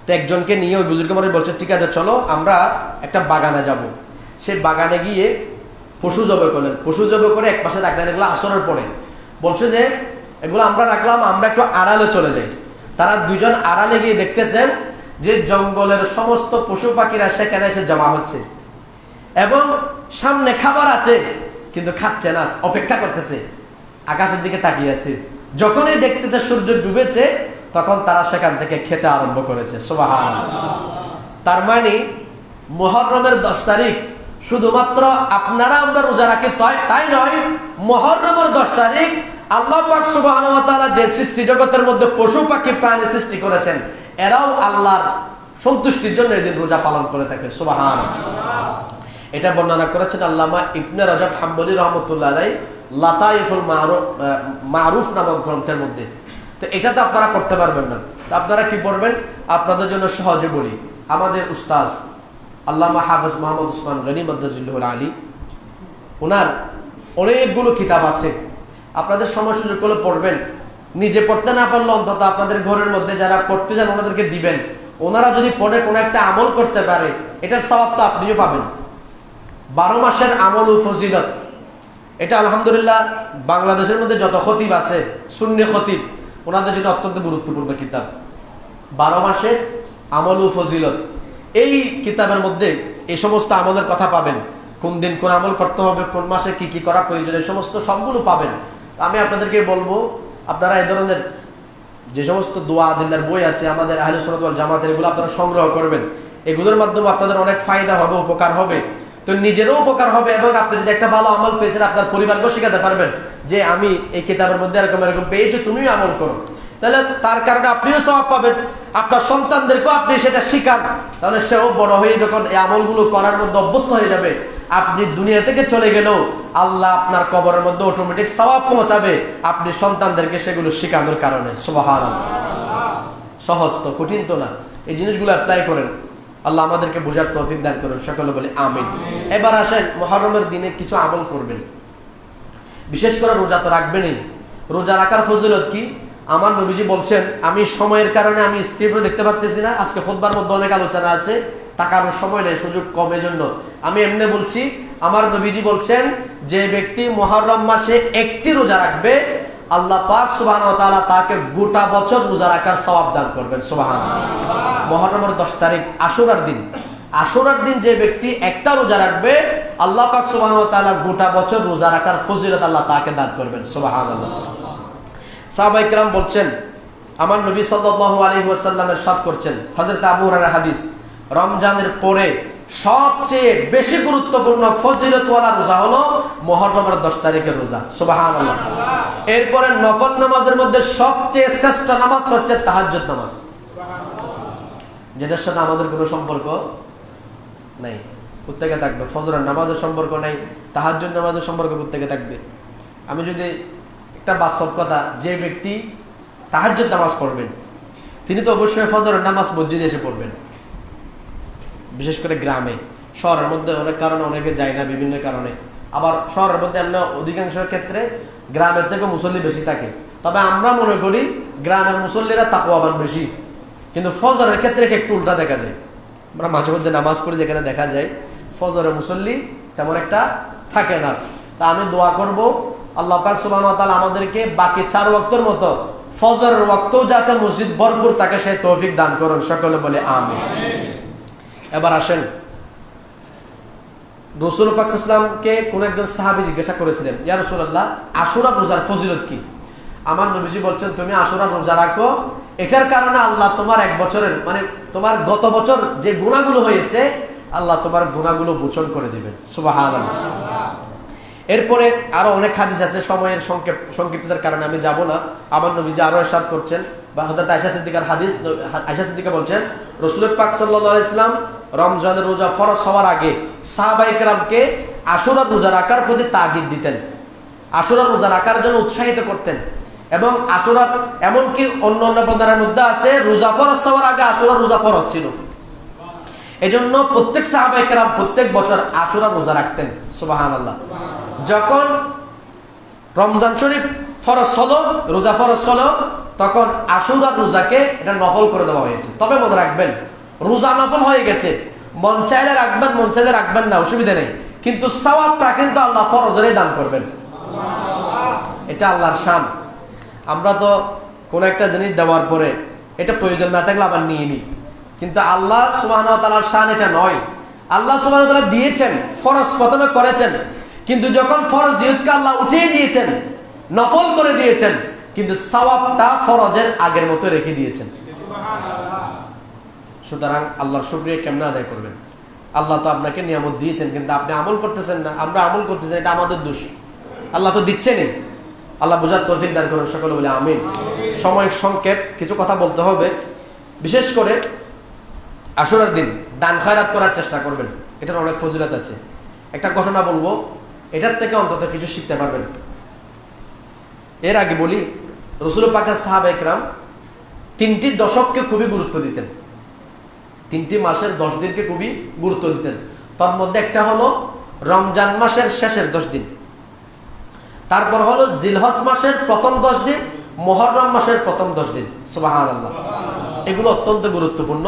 তো একজনকে নিয়ে ওই বুজুর্গ মানুষ বলছে, ঠিক আছে চলো আমরা একটা বাগানে যাব। সেই বাগানে গিয়ে পশু জবাই করলেন। পশু জবাই করে এক পাশে রাখলেন, এগুলো আসরের পরে। বলছে যে এগুলো আমরা রাখলাম, আমরা একটু আড়ালে চলে যাই। তারা দুজন আড়ালে গিয়ে দেখতেছেন যে জঙ্গলের সমস্ত পশু পাখিরা সেখানে এসে জমা হচ্ছে এবং সামনে খাবার আছে কিন্তু খাচ্ছে না, অপেক্ষা করতেছে, আকাশের দিকে তাকিয়ে আছে। যখনই দেখতেছে সূর্য ডুবেছে, তখন তারা সেখান থেকে খেতে আরম্ভ করেছে। সুবহানাল্লাহ। তার মানে মুহররমের 10 তারিখ শুধুমাত্র আপনারা আমরা রোজা রাখি তাই নয়, মুহররমের 10 তারিখ আল্লাহ পাক সুবহানাহু ওয়া তাআলা যে সৃষ্টি জগতের মধ্যে পশু পাখি প্রাণী সৃষ্টি করেছেন, এরাও আল্লাহর সন্তুষ্টির জন্য এই দিন রোজা পালন করে থাকে। সুবহানাল্লাহ। এটা বর্ণনা করেছেন আল্লামা ইবনে রজব হাম্বলি রাহমাতুল্লাহ আলাইহি লাতাইফুল মারুফ নামক গ্রন্থের মধ্যে। তো এটা তো আপনারা করতে পারবেন না, তো আপনারা কি করবেন? আপনাদের জন্য সহজে বলি, আমাদের উস্তাজ আল্লামা হাফেজ মোহাম্মদ উসমান গনি মাদ্দাজিল্লাহুল আলী, ওনার অনেকগুলো কিতাব আছে, আপনাদের সময় সুযোগ করে পড়বেন। নিজে পড়তে না পারলে অন্তত আপনাদের ঘরের মধ্যে যারা পড়তে যান ওনাদেরকে দিবেন। ওনারা যদি পড়ে কোনো একটা আমল করতে পারে, এটার সওয়াব তো আপনিও পাবেন। 12 মাসের আমল ও ফজিলত, এটা আলহামদুলিল্লাহ বাংলাদেশের মধ্যে যত খতিব আছে, সুন্নি খতিব, ওনাদের জন্য অত্যন্ত গুরুত্বপূর্ণ কিতাব 12 মাসের আমল ও ফজিলত। এই কিতাবের মধ্যে এই সমস্ত আমলের কথা পাবেন, কোন দিন কোন আমল করতে হবে, কোন মাসে কি কি করা প্রয়োজন, এই সমস্ত সবগুলো পাবেন। আমি আপনাদেরকে বলবো, আপনারা এই ধরনের যে সমস্ত দোয়া আদিল্লার বই আছে আমাদের আহলে সুন্নাত ওয়াল জামাতের, এগুলো আপনারা সংগ্রহ করবেন। এগুলোর মাধ্যমে আপনাদের অনেক ফায়দা হবে, উপকার হবে, তো নিজেরও উপকার হবে এবং আপনি যদি একটা ভালো আমল পেয়েছেন আপনার পরিবারকেও শেখাতে পারবেন যে আমি এই কিতাবের মধ্যে এরকম এরকম পেয়েছি, তুমিও আমল করো। তাহলে তার কারণে আপনিও সওয়াব পাবেন, আপনার সন্তানদেরকেও আপনি সেটা শিখান, তাহলে সেও বড় হয়ে যখন এই আমলগুলো করার মধ্যে অভ্যস্ত হয়ে যাবে, আপনি দুনিয়া থেকে চলে গেলেও আল্লাহ আপনার কবরের মধ্যে অটোমেটিক সওয়াব পৌঁছাবে আপনি সন্তানদেরকে সেগুলো শেখানোর কারণে। সুবহানাল্লাহ। সহজ তো, কঠিন তো না। এই জিনিসগুলো অ্যাপ্লাই করেন, আল্লাহ আমাদেরকে বোঝার তৌফিক দান করুন, সকলে বলে আমিন। এবার আসেন, মুহররমের দিনে কিছু আমল করবেন, বিশেষ করে রোজা তো রাখবেনই। রোজা রাখার ফজিলত কি? আমার নবীজি বলছেন, আমি সময়ের কারণে আমি স্ক্রিপ্টও দেখতে পাচ্ছি না, আজকে খুতবার মধ্যে অনেক আলোচনা আছে, তাকানোর সময় নেই, সুযোগ কমের জন্য আমি এমনি বলছি। আমার নবীজি বলছেন, যে ব্যক্তি মুহররম মাসে একটি রোজা রাখবে, আল্লাহ পাক সুবহানাহু ওয়া তাআলা তাকে গোটা বছর রোজা রাখার সওয়াব দান করবেন। সুবহানাল্লাহ। মুহররমের 10 তারিখ আশুরার দিন, আশুরার দিন যে ব্যক্তি একটা রোজা রাখবে, আল্লাহ পাক সুবহানাহু ওয়া তাআলা গোটা বছর রোজা রাখার ফজিলত আল্লাহ তাকে দান করবেন। সুবহানাল্লাহ। সাহাবায়ে কেরাম বলছেন, আমার নবী সাল্লাল্লাহু আলাইহি ওয়াসাল্লাম ইরশাদ করছেন, হযরত আবু হুরায়রার হাদিস, রমজানের পরে সবচেয়ে বেশি গুরুত্বপূর্ণ ফজিলতওয়ালা রোজা হলো মুহররমের 10 তারিখের রোজা। সুবহানাল্লাহ। এরপরে নফল নামাজের মধ্যে সবচেয়ে শ্রেষ্ঠ নামাজ হচ্ছে তাহাজ্জুদ নামাজ, যেটার সাথে আমাদের কোনো সম্পর্ক নাই, প্রত্যেকে থাকবে। ফজরের নামাজের সম্পর্ক নাই, তাহাজ্জুদ নামাজের সম্পর্ক প্রত্যেকে থাকবে। আমি যদি একটা বাস্তব কথা, যে ব্যক্তি তাহাজ্জুদ নামাজ পড়বেন তিনি তো অবশ্যই ফজরের নামাজ মসজিদে এসে পড়বেন, বিশেষ করে গ্রামে। শহরের মধ্যে অনেক কারণে অনেকে যায় না, বিভিন্ন কারণে। আবার শহরের মধ্যে আমরা অধিকাংশ ক্ষেত্রে গ্রামের থেকে মুসল্লি বেশি থাকে, তবে আমরা মনে করি গ্রামের মুসল্লিরা তাকওয়াবান বেশি, কিন্তু ফজরের ক্ষেত্রে এটা একটু উল্টা দেখা যায়। আমরা মাঝে মধ্যে নামাজ পড়ি, যেখানে দেখা যায় ফজরের মুসল্লি তেমন একটা থাকে না। তা আমি দোয়া করব, আল্লাহ পাক সুবহানাহু ওয়া তাআলা আমাদেরকে বাকি 4 ওয়াক্তের মতো ফজরের ওয়াক্তেও যাতে মসজিদ ভরপুর থাকে সেই তৌফিক দান করুন, সকলে বলে আমিন। এবার আসেন, রাসূল পাক সাল্লাল্লাহু আলাইহি ওয়াসাল্লামকে কোন একজন সাহাবী জিজ্ঞাসা করেছিলেন, ইয়া রাসূলুল্লাহ, আশুরা রোজার ফজিলত কি? আমার নবীজি বলছেন, তুমি আশুরা রোজা রাখো, এটার কারণে আল্লাহ তোমার এক বছরের, মানে তোমার গত বছর যে গুনাহগুলো হয়েছে, আল্লাহ তোমার গুনাহগুলো মোচন করে দিবেন। সুবহানাল্লাহ। এরপরে আরো অনেক হাদিস আছে, সময়ের সংক্ষিপ্ততার কারণে আমি যাব না। আমার নবীজি আরো ইরশাদ করছেন, বা হযরত আয়েশা সিদ্দিকার হাদিস, আয়েশা সিদ্দিকা বলছেন রাসূল পাক সাল্লাল্লাহু আলাইহি ওয়াসাল্লাম রমজানের রোজা ফরজ হওয়ার আগে সাহাবায়ে কেরামকে আশুরার রোজা রাখার প্রতি তাগিদ দিতেন, আশুরার রোজা রাখার জন্য উৎসাহিত করতেন। এবং আশুরার এমনকি অন্য অন্য বর্ণনার মধ্যে আছে রোজা ফরজ হওয়ার আগে আশুরার রোজা ফরজ ছিল। এজন্য প্রত্যেক সাহাবায়ে কেরাম প্রত্যেক বছর আশুরার রোজা রাখতেন। সুবহানাল্লাহ। যখন রমজান শরীফ ফরজ হলো, রোজা ফরজ হলো, তখন আশুরার রোজাকে এটা নফল করে দেওয়া হয়েছে। তবে মনে রাখবেন, রোজা নফল হয়ে গেছে, মন চাইলে রাখবেন, মন চাইলে রাখবেন না, অসুবিধা নেই, কিন্তু সওয়াবটা কিন্তু আল্লাহ ফরজেরই দান করবেন। এটা আল্লাহর শান। আমরা তো কোন একটা জিনিস দেওয়ার পরে এটা প্রয়োজন না থাকলে আবার নিয়ে নিই, কিন্তু আল্লাহ সুবহানাহু ওয়া তাআলার শান এটা নয়। আল্লাহ সুবহানাহু ওয়া তাআলা দিয়েছেন, ফরজ প্রথমে করেছেন, কিন্তু যখন ফরজ জিহাদকে আল্লাহ উঠিয়ে দিয়েছেন, নফল করে দিয়েছেন, কিন্তু সওয়াবটা ফরজের আগের মতো রেখে দিয়েছেন। সুতরাং আল্লাহর শুকরিয়া কেমনে আদায় করবেন? আল্লাহ তো আপনাকে নিয়ামত দিয়েছেন, কিন্তু আপনি আমল করতেছেন না, আমরা আমল করতেছেন, এটা আমাদের দোষ। আল্লাহ তো দিচ্ছেনই। আল্লাহ বুঝার তৌফিক দান করুন, সকলে বলে আমিন। সময় সংক্ষেপ, কিছু কথা বলতে হবে। বিশেষ করে আশুরার দিন দান খয়রাত করার চেষ্টা করবেন, এটার অনেক ফজিলত আছে। একটা ঘটনা বলবো, এটার থেকে অন্তত কিছু শিখতে পারবেন। এর আগে বলি, রাসূল পাকের সাহাবায়ে কেরাম 3টি দশককে খুবই গুরুত্ব দিতেন, 3টি মাসের 10 দিনকে খুবই গুরুত্ব দিতেন। তার মধ্যে একটা হলো রমজান মাসের শেষের 10 দিন, তারপর হলো জিলহজ মাসের প্রথম 10 দিন, মুহররম মাসের প্রথম 10 দিন। সুবহানাল্লাহ। এগুলো অত্যন্ত গুরুত্বপূর্ণ,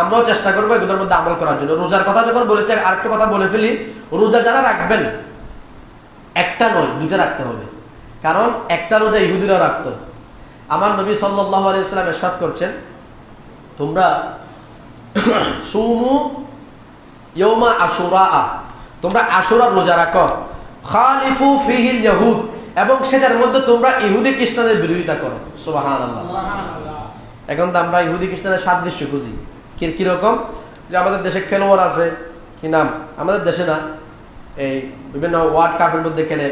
আমরাও চেষ্টা করবো এগুলোর মধ্যে আমল করার জন্য। রোজার কথা যখন বলেছে, আরেকটা কথা বলে ফেলি, রোজা যারা রাখবেন একটা নয়, 2টা রাখতে হবে। কারণ একটা রোজা ইহুদিরাও রাখতো। আমার নবী সাল্লাল্লাহু আলাইহি ওয়াসাল্লাম ইরশাদ করছেন, তোমরা সুমু ইয়াউমা আশুরা, তোমরা আশুরার রোজা রাখো, খালিফু ফিহিল ইয়াহুদ, এবং সেটার মধ্যে তোমরা ইহুদি খ্রিস্টানদের বিরোধিতা করো। সুবহানাল্লাহ। এখন তো আমরা ইহুদি খ্রিস্টানের সাদৃশ্য খুঁজি। কিরকম? যে আমাদের দেশে খেলোয়াড় আছে, কি নাম, আমাদের দেশে না, এই বিভিন্ন ওয়ার্ল্ড কাপের মধ্যে খেলে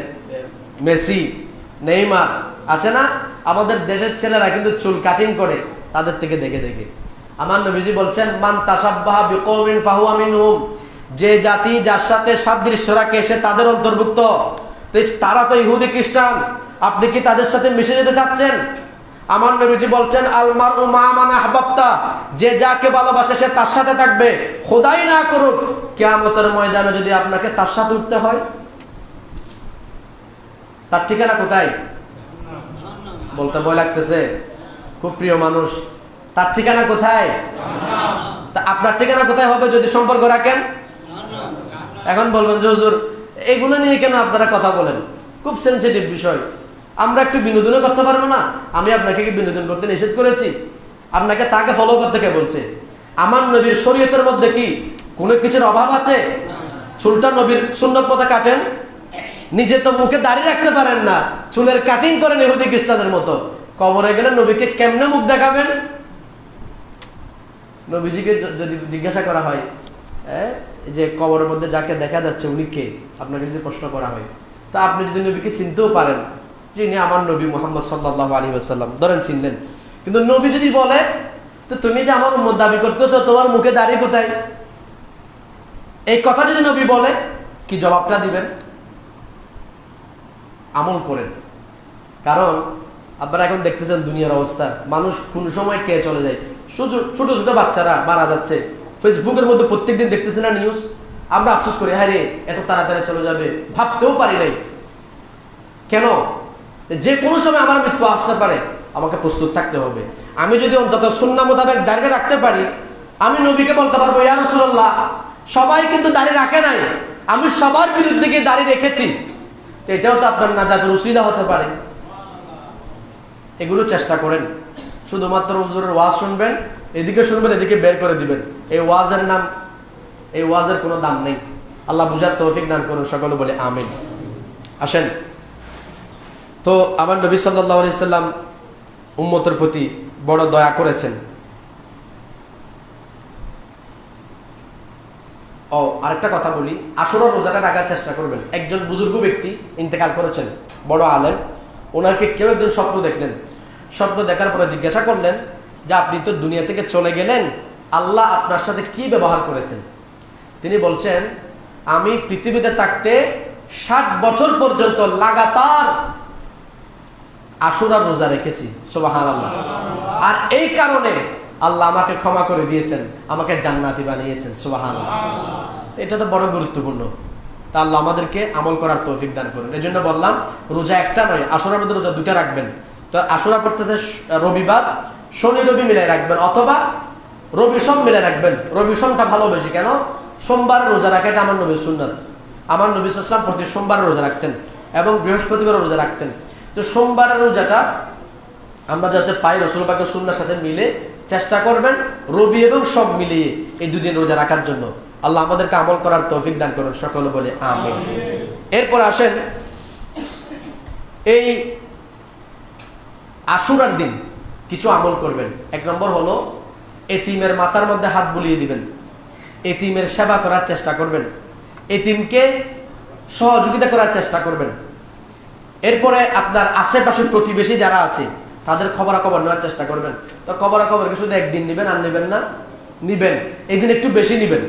মেসি, নেইমার আছে না, আমাদের দেশের ছেলেরা কিন্তু চুল কাটিং করে তাদের থেকে দেখে দেখে। আমার নবীজি বলছেন, মান তাসাব্বাহা বিকওমিন ফাহুয়া মিনহুম, যে জাতি যার সাথে সাদৃশ্য রাখে সে তাদের অন্তর্ভুক্ত। তারা তো ইহুদি খ্রিস্টান, আপনি কি তাদের সাথে মিশে যেতে চাচ্ছেন? আমার নবীজি বলছেন, আল মারউ মা মান আহবাবতা, যে যাকে ভালোবাসে সে তার সাথে থাকবে। খোদাই না করুক, কিয়ামতের ময়দানে যদি আপনাকে তার সাথে উঠতে হয়, তার ঠিকানা কোথায়? বলতে ভয় লাগতেছে, খুব প্রিয় মানুষ, তার ঠিকানা কোথায়? তা আপনার ঠিকানা কোথায় হবে যদি সম্পর্ক রাখেন? এখন বলবেন যে হুজুর এগুলো নিয়ে কেন আপনারা কথা বলেন, খুব সেনসিটিভ বিষয়, আমরা একটু বিনোদনও করতে পারবো না? আমি আপনাকে কি বিনোদন করতে নিষেধ করেছি? আপনাকে তাকে ফলো করতে কে বলছে? আমার নবীর শরীয়তের মধ্যে কি কোনো কিছুর অভাব আছে? চুলটা নবীর সুন্নত মতো কাটেন, নিজে তো মুখে দাঁড়িয়ে রাখতে পারেন না, চুলের কাটিং করেন ইহুদি খ্রিস্টানদের মতো। কবরে গেলে নবীকে কেমনে মুখ দেখাবেন? নবীজিকে যদি জিজ্ঞাসা করা হয় যে কবরের মধ্যে যাকে দেখা যাচ্ছে উনি কে, আপনাকে যদি প্রশ্ন করা হয়, তা আপনি যদি নবীকে চিনতেও পারেন, যিনি আমার নবী মুহাম্মদ সাল্লাল্লাহু আলাইহি ওয়াসাল্লাম, ধরেন চিনলেন, কিন্তু নবী যদি বলে তো তুমি যে আমার উম্মত দাবি করতেছো, তোমার মুখে দাড়ি কোথায়, এই কথা যদি নবী বলে, কি জবাবটা দিবেন? আমল করেন। কারণ আপনারা এখন দেখতেছেন দুনিয়ার অবস্থা, মানুষ কোন সময় কে চলে যায়, ছোট ছোট বাচ্চারা মারা যাচ্ছে, ফেসবুকের মধ্যে প্রত্যেকদিন দেখতেছে না নিউজ। আমরা আফসোস করি, হ্যাঁ রে এত তাড়াতাড়ি চলে যাবে, ভাবতেও পারি নাই। কেন? যে কোনো সময় আমার মৃত্যু আসতে পারে, আমাকে প্রস্তুত থাকতে হবে। আমি যদি অন্তত সুন্নাহ মোতাবেক দাঁড়িয়ে রাখতে পারি, আমি নবীকে বলতে পারবো, ইয়া রাসূলুল্লাহ সবাই কিন্তু দাঁড়িয়ে রাখে নাই, আমি সবার বিরুদ্ধে গিয়ে দাঁড়িয়ে রেখেছি, এটাও তো আপনার নাজাতের উসিলা হতে পারে। এগুলো চেষ্টা করেন। শুধুমাত্র হুজুরের ওয়াজ শুনবেন, এদিকে শুনবেন, এদিকে বের করে দিবেন, এই ওয়াজের নাম, এই ওয়াজের কোনো দাম নেই। আল্লাহ বুঝার তৌফিক দান করুন, সকলে বলে আমিন। আসেন, তো আমার নবী সাল্লাল্লাহু আলাইহি সাল্লাম উম্মতের প্রতি বড় দয়া করেছেন। আরেকটা কথা বলি, আশুরার রোজাটা রাখার চেষ্টা করবেন। একজন বুজুর্গ ব্যক্তি ইন্তেকাল করেছেন, বড় আলেম, ওনাকে কেউ একজন স্বপ্ন দেখলেন। স্বপ্ন দেখার পরে জিজ্ঞাসা করলেন যে আপনি তো দুনিয়া থেকে চলে গেলেন, আল্লাহ আপনার সাথে কি ব্যবহার করেছেন? তিনি বলছেন, আমি পৃথিবীতে থাকতে 60 বছর পর্যন্ত লাগাতার আশুরার রোজা রেখেছি। সুবহানাল্লাহ। আর এই কারণে আল্লাহ আমাকে ক্ষমা করে দিয়েছেন, আমাকে জান্নাতি বানিয়েছেন। সুবহানাল্লাহ। এটা তো বড় গুরুত্বপূর্ণ। তা আল্লাহ আমাদেরকে আমল করার তৌফিক দান করুন। এই জন্য বললাম রোজা একটা নয়, আশুরার মধ্যে রোজা 2টা রাখবেন। তো আশুরা করতেছে রবিবার, শনি রবি মিলাই রাখবেন, অথবা রবি সোম মিলাই রাখবেন। রবি সোমটা ভালো বেশি, কেন? সোমবার রোজা রাখা এটা আমার নবীর সুন্নাত। আমার নবী সাল্লাল্লাহু আলাইহি ওয়াসাল্লাম প্রতি সোমবার রোজা রাখতেন এবং বৃহস্পতিবার রোজা রাখতেন। তো সোমবারের রোজাটা আমরা যাতে পাই রাসূল পাকের সুন্নাহর সাথে মিলে চেষ্টা করবেন রবি এবং সোম মিলিয়ে এই 2 দিন রোজা রাখার জন্য। আল্লাহ আমাদেরকে আমল করার তৌফিক দান করুন, সকলে বলে আমিন। এরপর আসেন, এই আশুরার দিন কিছু আমল করবেন। 1 নম্বর হলো এতিমের মাথার মধ্যে হাত বুলিয়ে দিবেন, এতিমের সেবা করার চেষ্টা করবেন, এতিমকে সহযোগিতা করার চেষ্টা করবেন। এরপরে আপনার আশেপাশে প্রতিবেশী যারা আছে তাদের খবরাখবর নেওয়ার চেষ্টা করবেন। তো খবরাখবর কি শুধু একদিন নেবেন আর নেবেন না? নিবেন, এই দিন একটু বেশি নিবেন,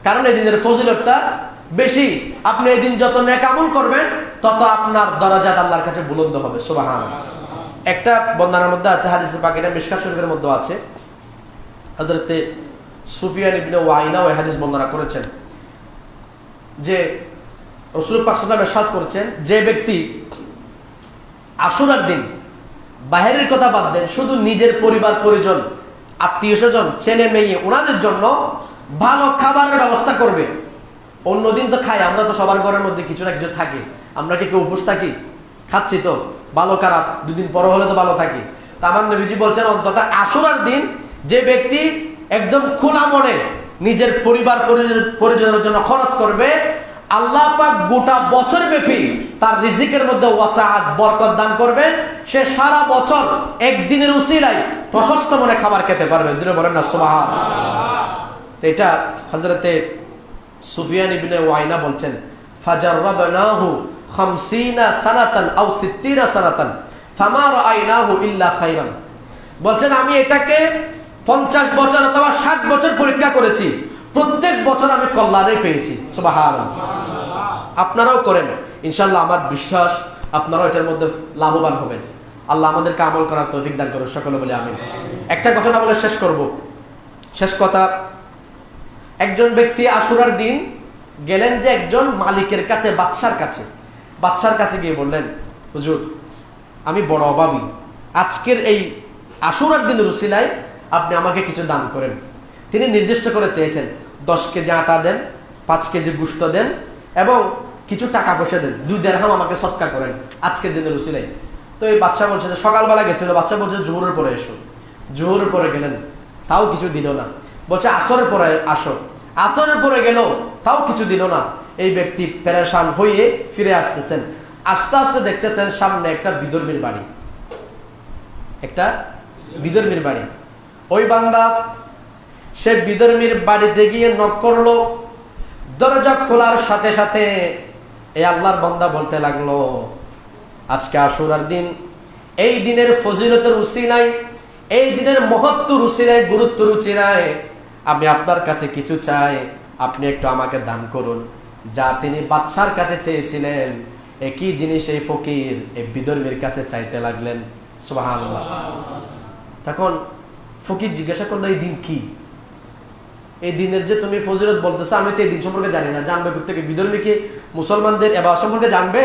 কারণ এই দিনের ফজিলতটা বেশি। আপনি এই দিন যত নেক আমল করবেন তত আপনার দরজাত আল্লাহর কাছে বুলন্দ হবে। সুবহানাল্লাহ। একটা বর্ণনার মধ্যে আছে, হাদিসে পাক, এটা মিশকাত শরীফের মধ্যে আছে, হযরত সুফিয়ান ইবনে ওয়াইনা ওই হাদিস বর্ণনা করেছেন যে রাসূল পাক সাল্লাল্লাহু আলাইহি ওয়াসাল্লাম ইরশাদ করেছেন, যে ব্যক্তি আশুরার দিন বাহিরের কথা বাদ দেন, শুধু নিজের পরিবার পরিজন, আত্মীয় স্বজন, ছেলে মেয়ে, ওনাদের জন্য ভালো খাবারের ব্যবস্থা করবে। অন্যদিন তো খাই, আমরা তো সবার ঘরের মধ্যে কিছু না কিছু থাকে, আমরা কি কেউ উপোস থাকি? খাচ্ছি তো, ভালো খারাপ 2 দিন পর হলে তো ভালো থাকি। তা আমার নবীজি বলছেন, অন্তত আশুরার দিন যে ব্যক্তি একদম খোলা মনে নিজের পরিবার পরিজনের জন্য খরচ করবে, আল্লাহ পাক গোটা বছর ব্যাপী তার রিজিকের মধ্যে ওয়াসাআত, বরকত দান করবেন। সে সারা বছর একদিনের উসিলায় প্রশস্ত মনে খাবার খেতে পারবে। যিনি বলেন না সুবহানাল্লাহ। তো এটা হযরতে সুফিয়ান ইবনে ওয়াইনা বলছেন, ফাজাররাবনাহু 50 সানাতান আও 60 সানাতান ফামা রাআইনাহু ইল্লা খাইরান। বলছেন আমি এটাকে 50 বছর অথবা 60 বছর পরীক্ষা করেছি, প্রত্যেক বছর আমি কল্যাণে পেয়েছি। সুবহানাল্লাহ। আপনারাও করেন ইনশাআল্লাহ, আমার বিশ্বাস আপনারাও এটার মধ্যে লাভবান হবেন। আল্লাহ আমাদেরকে আমল করার তৌফিক দান করুন, সকলে বলে আমিন। একটা ঘটনা বলে শেষ করব। শেষ কথা, একজন ব্যক্তি আশুরার দিন গেলেন যে একজন মালিকের কাছে, বাদশার কাছে গিয়ে বললেন, হুজুর আমি বড় অভাবী, আজকের এই আশুরার দিনের উসিলায় আপনি আমাকে কিছু দান করেন। তিনি নির্দিষ্ট করে চেয়েছেন 10 কেজি আটা দেন, 5 কেজি গোশত দেন এবং কিছু টাকা পয়সা দেন, 2 দিরহাম আমাকে সদকা করেন আজকের দিনের উসিলায়। তো এই বাদশাহ বলছে, সকালবেলা গেছিল, বাদশাহ বলছে জোহরের পরে এসো। জোহরের পরে গেলেন, তাও কিছু দিল না। বলছে আসরের পরে আসো, আসরের পরে গেল, তাও কিছু দিল না। এই ব্যক্তি পেরেশান হয়ে ফিরে আসতেছেন। আস্তে আস্তে দেখতেছেন সামনে একটা বিধর্মীর বাড়ি, একটা বিধর্মীর বাড়ি। ওই বান্দা সে বিধর্মীর বাড়িতে গিয়ে নক করলো। দরজা খোলার সাথে সাথে এই আল্লাহর বান্দা বলতে লাগলো, আজকে আশুরার দিন, এই দিনের ফজিলতের উসিলায়, এই দিনের মহত্বর উসিলায়, গুরুত্বর উসিলায় আমি আপনার কাছে কিছু চাই, আপনি একটু আমাকে দান করুন। যা তিনি বাদশার কাছে চেয়েছিলেন একই জিনিস এই ফকির এই বিধর্মীর কাছে চাইতে লাগলেন। সুবহানাল্লাহ। তখন ফকির জিজ্ঞাসা করলো, এই দিন কি? এই দিনের যে তুমি ফজিলত বলতেছো, আমি তো এই দিন সম্পর্কে জানি না, জানবে কোথেকে? বিধর্মী কি মুসলমানদের এবার সম্পর্কে জানবে?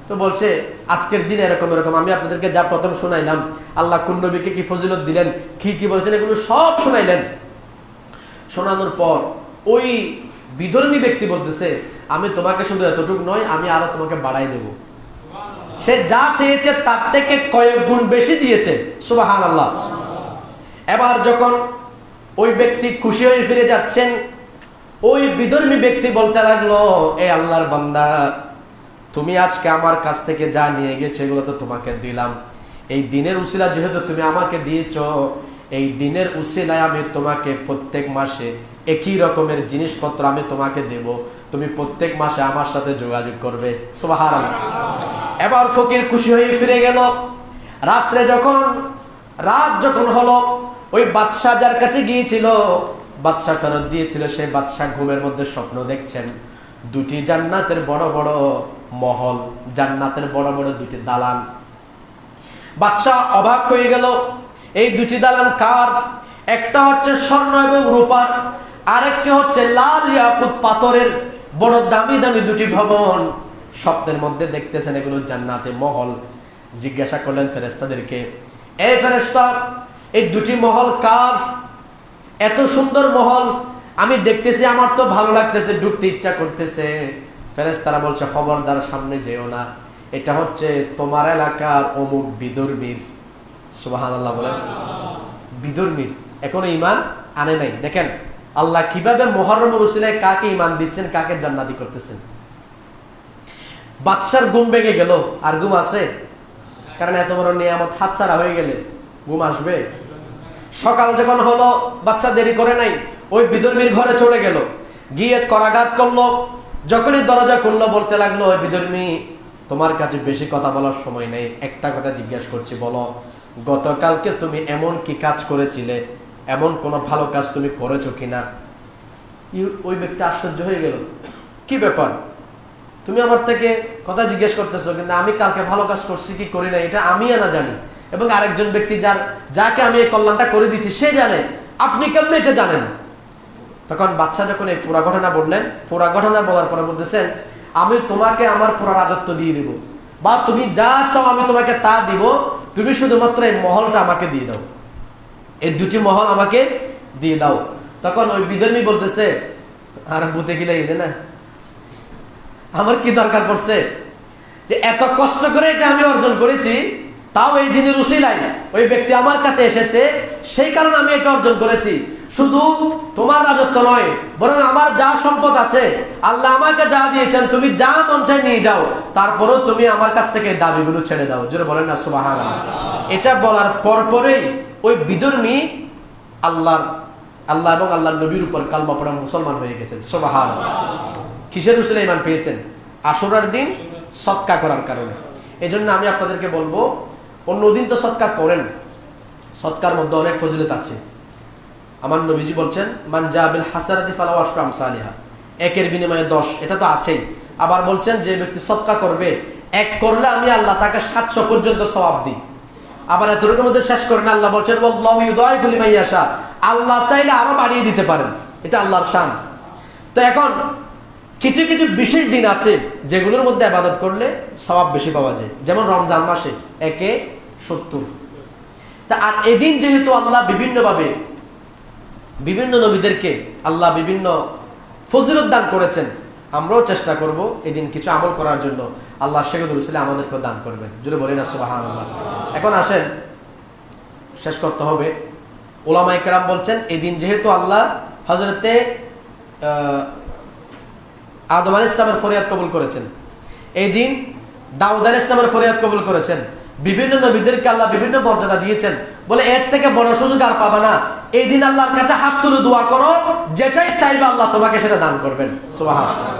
তো বলছে আজকের দিন এরকম এরকম, আমি আপনাদেরকে যা প্রথম শোনাইলাম, আল্লাহ কোন নবীকে কি ফজিলত দিলেন, কি কি বলেছেন, এগুলো সব শোনাইলেন। শোনানোর পর ওই বিধর্মী ব্যক্তি বলতেছে, আমি তোমাকে শুধু এতটুকু নয়, আমি আরো তোমাকে বাড়াই দেব। সে যা চেয়েছে তার থেকে কয়েক গুণ বেশি দিয়েছে। সুবহানাল্লাহ। এবার যখন ওই ব্যক্তি খুশি হয়ে ফিরে যাচ্ছেন, ওই বিধর্মী ব্যক্তি বলতে লাগলো, এ আল্লাহর বান্দা, তুমি আজকে আমার কাছ থেকে যা নিয়ে গেছো এগুলো তো তোমাকে দিলাম, এই দিনের উসিলা যেহেতু তুমি আমাকে দিয়েছো, এই দিনের উসিলায় আমি তোমাকে প্রত্যেক মাসে একই রকমের জিনিসপত্র আমি তোমাকে দেব, তুমি প্রত্যেক মাসে আমার সাথে যোগাযোগ করবে। সুবহানাল্লাহ। এবার ফকির খুশি হয়ে ফিরে গেল। রাত্রে রাত যখন হলো, ওই বাদশা যার কাছে গিয়েছিল, বাদশা ফেরত দিয়েছিল, সেই বাদশা ঘুমের মধ্যে স্বপ্ন দেখছেন দুটি জান্নাতের বড় বড় মহল, জান্নাতের বড় বড় দুটি দালান। বাদশা অবাক হয়ে গেল, এই দুটি দালান কার? একটা হচ্ছে স্বর্ণ এবং রূপার, আরেকটি হচ্ছে লাল ইয়াকুত পাথরের বড় দামি দামি দুটি ভবন। স্বপ্নের মধ্যে দেখতেছেন এগুলো জান্নাতে মহল। জিজ্ঞাসা করলেন ফেরেশতাদেরকে, এই ফেরেশতা, এই দুটি মহল কার? এত সুন্দর মহল আমি দেখতেছি, আমার তো ভালো লাগতেছে, ঢুকতে ইচ্ছা করতেছে। ফেরেশতারা বলছে, খবরদার সামনে যেও না, এটা হচ্ছে তোমার এলাকার অমুক বিদর্মীর। সুবহানাল্লাহ বলেন। বিদর্মীর এখনো ঈমান আনে নাই। দেখেন আল্লাহ কিভাবে মুহররমের উসিলায় কাকে ঈমান দিচ্ছেন, কাকে জান্নাতি করতেছেন। বাদশার ঘুম ভেঙে গেল, আর ঘুম আছে? কারণ এত বড় নিয়ামত হাতছাড়া হয়ে গেলে ঘুম আসবে? সকাল যখন হলো, বাচ্চা দেরি করে নাই, ওই বিদর্মীর ঘরে চলে গেল, গিয়ে করাঘাত করলো। যখনই দরজা খুললো বলতে লাগলো, ওই বিদর্মী, তোমার কাছে বেশি কথা বলার সময় নেই, একটা কথা জিজ্ঞাসা করছি, বলো গতকালকে তুমি এমন কি কাজ করেছিলে, এমন কোনো ভালো কাজ তুমি করেছো কিনা? ওই ব্যক্তি আশ্চর্য হয়ে গেল, কি ব্যাপার, তুমি আমার থেকে কথা জিজ্ঞেস করতেছো, কিন্তু আমি কালকে ভালো কাজ করছি কি করি না এটা আমি না জানি, এবং আরেকজন ব্যক্তি যাকে আমি এই কল্যাণটা করে দিচ্ছি সে জানে, আপনি কেমন এটা জানেন? তখন বাদশা যখন এই পুরা ঘটনা বললেন, পুরা ঘটনা বলার পরে বলতেছেন, আমি তোমাকে আমার পুরা রাজত্ব দিয়ে দিব, বা তুমি যা চাও আমি তোমাকে তা দিব, তুমি শুধুমাত্র এই মহলটা আমাকে দিয়ে দাও, এই দুটি মহল আমাকে দিয়ে দাও। তখন ওই বিধর্মী বলতেছে, আর বুতে গিলে দে না, আমার কি দরকার পড়ছে, যে এত কষ্ট করে এটা আমি অর্জন করেছি, তাও এই দিনের উসিলায় ওই ব্যক্তি আমার কাছে এসেছে, সেই কারণে আমি এটা অর্জন করেছি। শুধু তোমার রাজত্ব নয়, বরং আমার যা সম্পদ আছে, আল্লাহ আমাকে যা দিয়েছেন, তুমি যা মন চায় নিয়ে যাও, তারপরেও তুমি আমার কাছ থেকে দাবিগুলো ছেড়ে দাও। জোরে বলেন না সুবহানাল্লাহ। এটা বলার পরপরেই ওই বিধর্মী আল্লাহ এবং আল্লাহর নবীর উপর কালমা পড়া মুসলমান হয়ে গেছেন। সুবহানাল্লাহ। কিসের উসিলায় ঈমান পেয়েছেন? আশুরার দিন সদকা করার কারণে। এজন্য আমি আপনাদেরকে বলবো, অন্য দিন তো সদকা করেন, সদকার মধ্যে অনেক ফজিলত আছে। আমার নবীজি বলছেন, মান জাবিল হাসানাতি ফালাহু আশরু আমসালিহা, একের বিনিময়ে 10, এটা তো আছেই। আবার বলছেন, যে ব্যক্তি সদকা করবে, এক করলে আমি আল্লাহ তাকে 700 পর্যন্ত সওয়াব দিই। আবার এতটুকুর মধ্যে শেষ করেন, আল্লাহ বলছেন, ওয়াল্লাহু ইউদাইফু লিমান ইয়াশা, আল্লাহ চাইলে আরো বাড়িয়ে দিতে পারেন, এটা আল্লাহর শান। তো এখন কিছু কিছু বিশেষ দিন আছে যেগুলোর মধ্যে ইবাদত করলে সওয়াব বেশি পাওয়া যায়, যেমন রমজান মাসে 1/70। তা আর এদিন যেহেতু আল্লাহ বিভিন্নভাবে বিভিন্ন নবীদেরকে আল্লাহ বিভিন্ন ফজিলত দান করেছেন, আমরাও চেষ্টা করব এদিন কিছু আমল করার জন্য। আল্লাহ সেগুলো রসুলে আমাদেরকেও দান করবেন। জোরে বলি না সুবহানাল্লাহ। এখন আসেন, শেষ করতে হবে। উলামায়ে কেরাম বলছেন, এদিন যেহেতু আল্লাহ হযরতে আদম আলাইহিস সালামের ফরিয়াদ কবুল করেছেন, এই দিন দাউদ আলাইহিস সালামের ফরিয়াদ কবুল করেছেন, বিভিন্ন নবীদেরকে আল্লাহ বিভিন্ন মর্যাদা দিয়েছেন, বলে এর থেকে বড় সুযোগ আর পাবা না। এই দিন আল্লাহর কাছে হাত তুলে দোয়া করো, যেটাই চাইবে আল্লাহ তোমাকে সেটা দান করবেন। সুবহানাল্লাহ।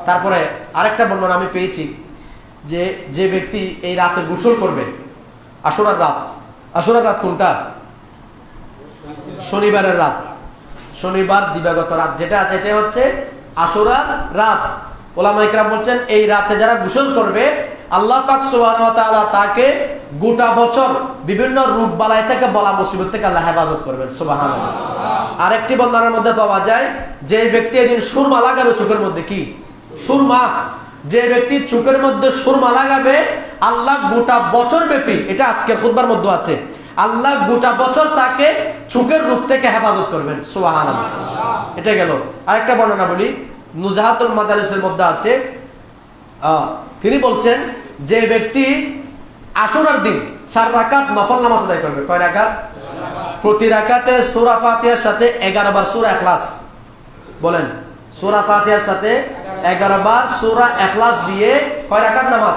তারপরে আরেকটা বর্ণনা আমি পেয়েছি, যে ব্যক্তি এই রাতে গোসল করবে, আশুরার রাত কোনটা? শনিবারের রাত, শনিবার দিবাগত রাত যেটা আছে, এটা হচ্ছে আশুরার রাত। উলামায়ে কেরাম বলছেন, এই রাতে যারা গোসল করবে, আল্লাহ পাক সুবহানাহু ওয়া তাআলা তাকে গোটা বছর বিভিন্ন রোগ বালাই থেকে, বলা মুসিবত থেকে আল্লাহ হেফাজত করবেন। সুবহানাল্লাহ। আরেকটি বর্ণনার মধ্যে পাওয়া যায়, যে ব্যক্তি এদিন সুরমা লাগাবে চোখের মধ্যে, কি সুরমা, যে ব্যক্তি চোখের মধ্যে সুরমা লাগাবে, আল্লাহ গোটা বছর ব্যাপী, এটা আজকের খুতবার মধ্যে আছে, আল্লাহ গোটা বছর তাকে চোখের রোগ থেকে হেফাজত করবেন। সুবহানাল্লাহ। এটা গেল। আরেকটা বর্ণনা বলি, নুজাহাতুল মাদারিসের মধ্যে আছে, তিনি বলছেন, যে ব্যক্তি আশুরার দিন 4 রাকাত নফল নামাজ আদায় করবে, কয় রাকাত? প্রতি রাকাতে সূরা ফাতিহার সাথে 11 বার সূরা ইখলাস, বলেন সূরা ফাতিহার সাথে 11 বার সূরা ইখলাস দিয়ে কয় রাকাত নামাজ?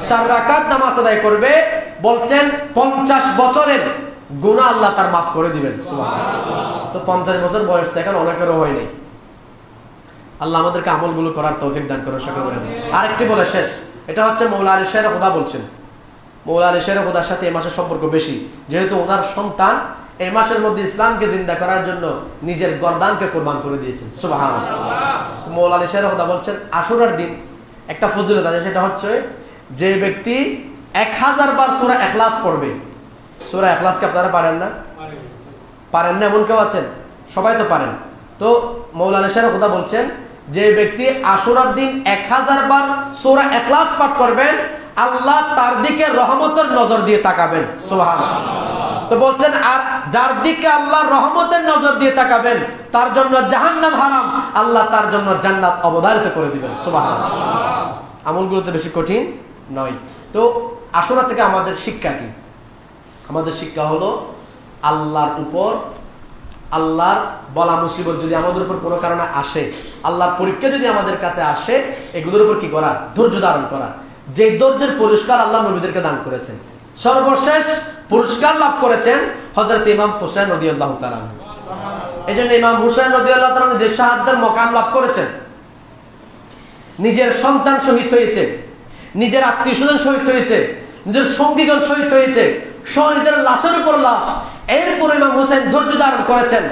4 রাকাত নামাজ আদায় করবে। বলছেন 50 বছরের গুনাহ আল্লাহ তার মাফ করে দিবেন। সুবহানাল্লাহ। তো 50 বছর বয়স দেখেন অনেকেরও হয় নাই। আল্লাহ আমাদেরকে আমলগুলো করার তৌফিক দান করুন সকলে বলেন। আরেকটি বলে শেষ, এটা হচ্ছে মৌলা আলী শের খোদা বলছেন। মৌলা আলী শের খোদার সাথে এই মাসের সম্পর্ক বেশি, যেহেতু ওনার সন্তান এই মাসের মধ্যে ইসলামকে জিন্দা করার জন্য নিজের গর্দানকে কোরবান করে দিয়েছেন। সুবহানাল্লাহ। মৌলা আলী শের খোদা বলছেন আশুরার দিন একটা ফজিলত আছে, সেটা হচ্ছে যে ব্যক্তি 1000 বার সূরা ইখলাস পড়বে। সূরা ইখলাসকে আপনারা পারেন না? পারেন না এমন কেউ আছেন? সবাই তো পারেন। তো মৌলা আলী শের খোদা বলছেন যে ব্যক্তি আশুরার দিন 1000 বার সূরা ইখলাস পাঠ করবেন, আল্লাহ তার দিকে রহমতের নজর দিয়ে তাকাবেন। সুবহানাল্লাহ। তো বলছেন আর যার দিকে আল্লাহ রহমতের নজর দিয়ে তাকাবেন তার জন্য জাহান্নাম হারাম, আল্লাহ তার জন্য জান্নাত অবধারিত করে দিবেন। সুবহানাল্লাহ। আমলগুলো তো বেশি কঠিন নয়। তো আশুরা থেকে আমাদের শিক্ষা কি? আমাদের শিক্ষা হলো আল্লাহর উপর, আল্লাহর বলা মুসিবত যদি আমাদের উপর কোনো কারণে আসে, আল্লাহর পরীক্ষা যদি আমাদের কাছে আসে, এগুলোর উপর কি করা? ধৈর্য ধারণ করা। যে ধৈর্যের পুরস্কার আল্লাহ নবীদেরকে দান করেছেন, সর্বশেষ পুরস্কার লাভ করেছেন হযরত ইমাম হুসাইন রাদিয়াল্লাহু তাআলা। এই জন্য ইমাম হুসাইন রাদিয়াল্লাহু তাআলা নিজের শাহাদাতের মাকাম লাভ করেছেন। নিজের সন্তান শহীদ হয়েছে, নিজের আত্মীয় স্বজন শহীদ হয়েছে, নিজের সঙ্গীগণ শহীদ হয়েছে, শহীদের লাশের উপর লাশ। এরপরে ইমাম হুসাইন ধৈর্য ধারণ করেছেন,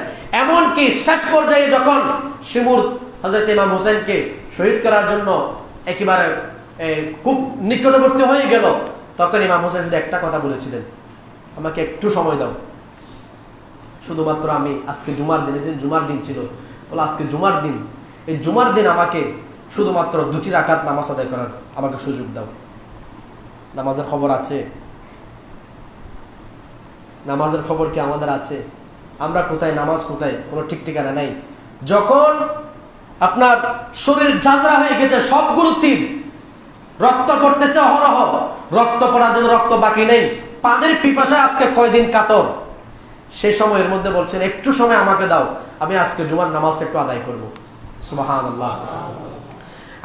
এমনকি শেষ পর্যায়ে যখন শিমুর হযরত ইমাম হুসাইনকে শহীদ করার জন্য একেবারে খুব নিকটবর্তী হয়ে গেল, তখন ইমাম হুসাইন শুধু একটা কথা বলেছিলেন, আমাকে একটু সময় দাও, শুধুমাত্র আমি আজকে জুমার দিন, এদিন জুমার দিন ছিল, বলে আজকে জুমার দিন, এই জুমার দিন আমাকে শুধুমাত্র 2টি রাকাত নামাজ আদায় করার আমাকে সুযোগ দাও। নামাজের খবর আছে? নামাজের খবর কি আমাদের আছে? আমরা কোথায়, নামাজ কোথায়, কোনো ঠিক ঠিকানা নাই। যখন আপনার শরীর ঝাঁঝরা হয়ে গেছে, সবগুলো তীর, রক্ত পড়তেছে অহরহ, রক্ত পড়ার জন্য রক্ত বাকি নেই, পানির পিপাসায় আজকে কয়দিন কাতর, সেই সময়ের মধ্যে বলছেন একটু সময় আমাকে দাও, আমি আজকে জুমার নামাজটা একটু আদায় করবো। সুবহানাল্লাহ।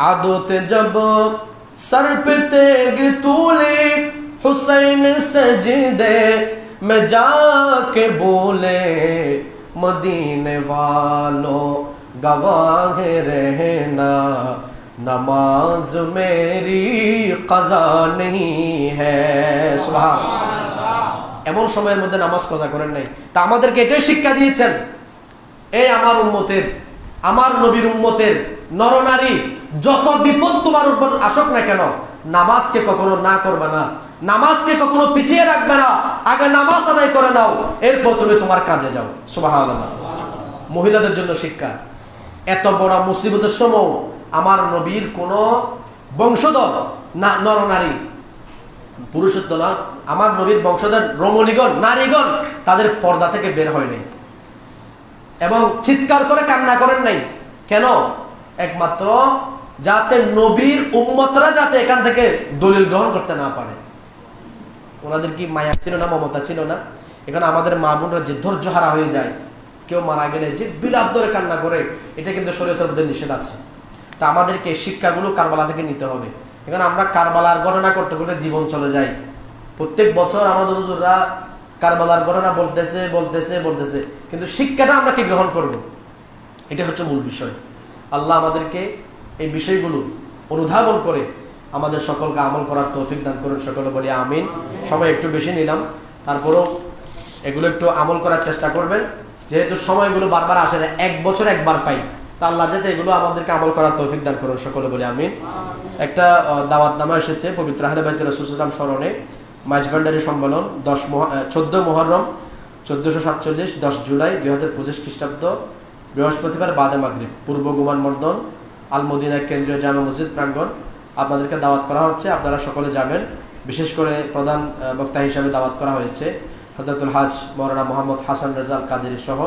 আদতে জব সর পে তেগ তুলে হুসैन सजदे में जाके बोले मदीने वालों गवाह रहना नमाज मेरी कज़ा नहीं है। सुबहानाल्लाह। এমন সময়ের মধ্যে নামাজ কাজা করেন নাই। তা আমাদেরকে এটাই শিক্ষা দিয়েছেন, এই আমার উম্মতের, আমার নবীর উম্মতের নরনারী, যত বিপদ তোমার উপর আসুক না কেন, নামাজকে কখনো না করবে না, নামাজকে কখনো পিছিয়ে রাখবে না, আগে নামাজ আদায় করে নাও, এরপর তুমি তোমার কাজে যাও। সুবহানাল্লাহ। মহিলাদের জন্য শিক্ষা, এত বড় মুসিবতের সময় আমার নবীর কোন বংশধর না, নরনারী, পুরুষত্ব না, আমার নবীর বংশধর রমণীগণ, নারীগণ তাদের পর্দা থেকে বের হয় নাই এবং চিৎকার করে কান্না করেন নাই। কেন? একমাত্র যাতে নবীর উম্মতরা যাতে এখান থেকে দলিল গ্রহণ করতে না পারে। ওনাদের কি মায়া ছিল না, মমতা ছিল না? এখানে আমাদের মা বোনরা যে ধৈর্য হারা হয়ে যায়, কেউ মারা গেলে যে বিলাপ ধরে কান্না করে, এটা কিন্তু শরীয়তের মধ্যে নিষেধ আছে। তা আমাদেরকে শিক্ষাগুলো কারবালা থেকে নিতে হবে। এখানে আমরা কারবালার ঘটনা করতে করতে জীবন চলে যাই। প্রত্যেক বছর আমাদের হুজুররা কারবালার ঘটনা বলতেছে বলতেছে বলতেছে, কিন্তু শিক্ষাটা আমরা কি গ্রহণ করব, এটা হচ্ছে মূল বিষয়। আল্লাহ আমাদেরকে এই বিষয়গুলো অনুধাবন করে আমাদের সকলকে আমল করার তৌফিক দান করুন। সকলে বলি আমিন। সময় একটু বেশি নিলাম, তারপরও এগুলো একটু আমল করার চেষ্টা করবেন, যেহেতু সময়গুলো বারবার আসে না, 1 বছর একবার পাই, তা আল্লাহ যাতে এগুলো আমাদেরকে আমল করার তৌফিক দান করুন। সকলে বলি আমিন। একটা দাওয়াতনামা এসেছে পবিত্র আহলে বাইত রাসূল সাল্লাল্লাহু আলাইহি ওয়াসাল্লাম স্মরণে মাঝভান্ডারী সম্মেলন 14 মুহররম 1447, 10 জুলাই 2025 খ্রিস্টাব্দ, বৃহস্পতিবার বাদে মাগরিব, পূর্ব গুমান মর্দন আল মদিনা কেন্দ্রীয় জামে মসজিদ প্রাঙ্গণ। আপনাদেরকে দাওয়াত করা হচ্ছে, আপনারা সকলে যাবেন। বিশেষ করে প্রধান বক্তা হিসাবে দাওয়াত করা হয়েছে হযরতুল হাজ মাওলানা মোহাম্মদ হাসান রেজাল কাদেরী সহ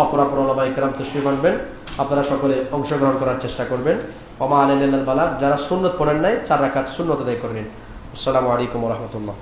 অপরাপর উলামা ইকরাম তশরিফ আনবেন। আপনারা সকলে অংশগ্রহণ করার চেষ্টা করবেন। ওমা আলাইনাল বালাগ। যারা সুন্নত পড়েন নাই 4 রাকাত সুন্নত আদায় করবেন। আসসালামু আলাইকুম ওয়া রাহমাতুল্লাহ।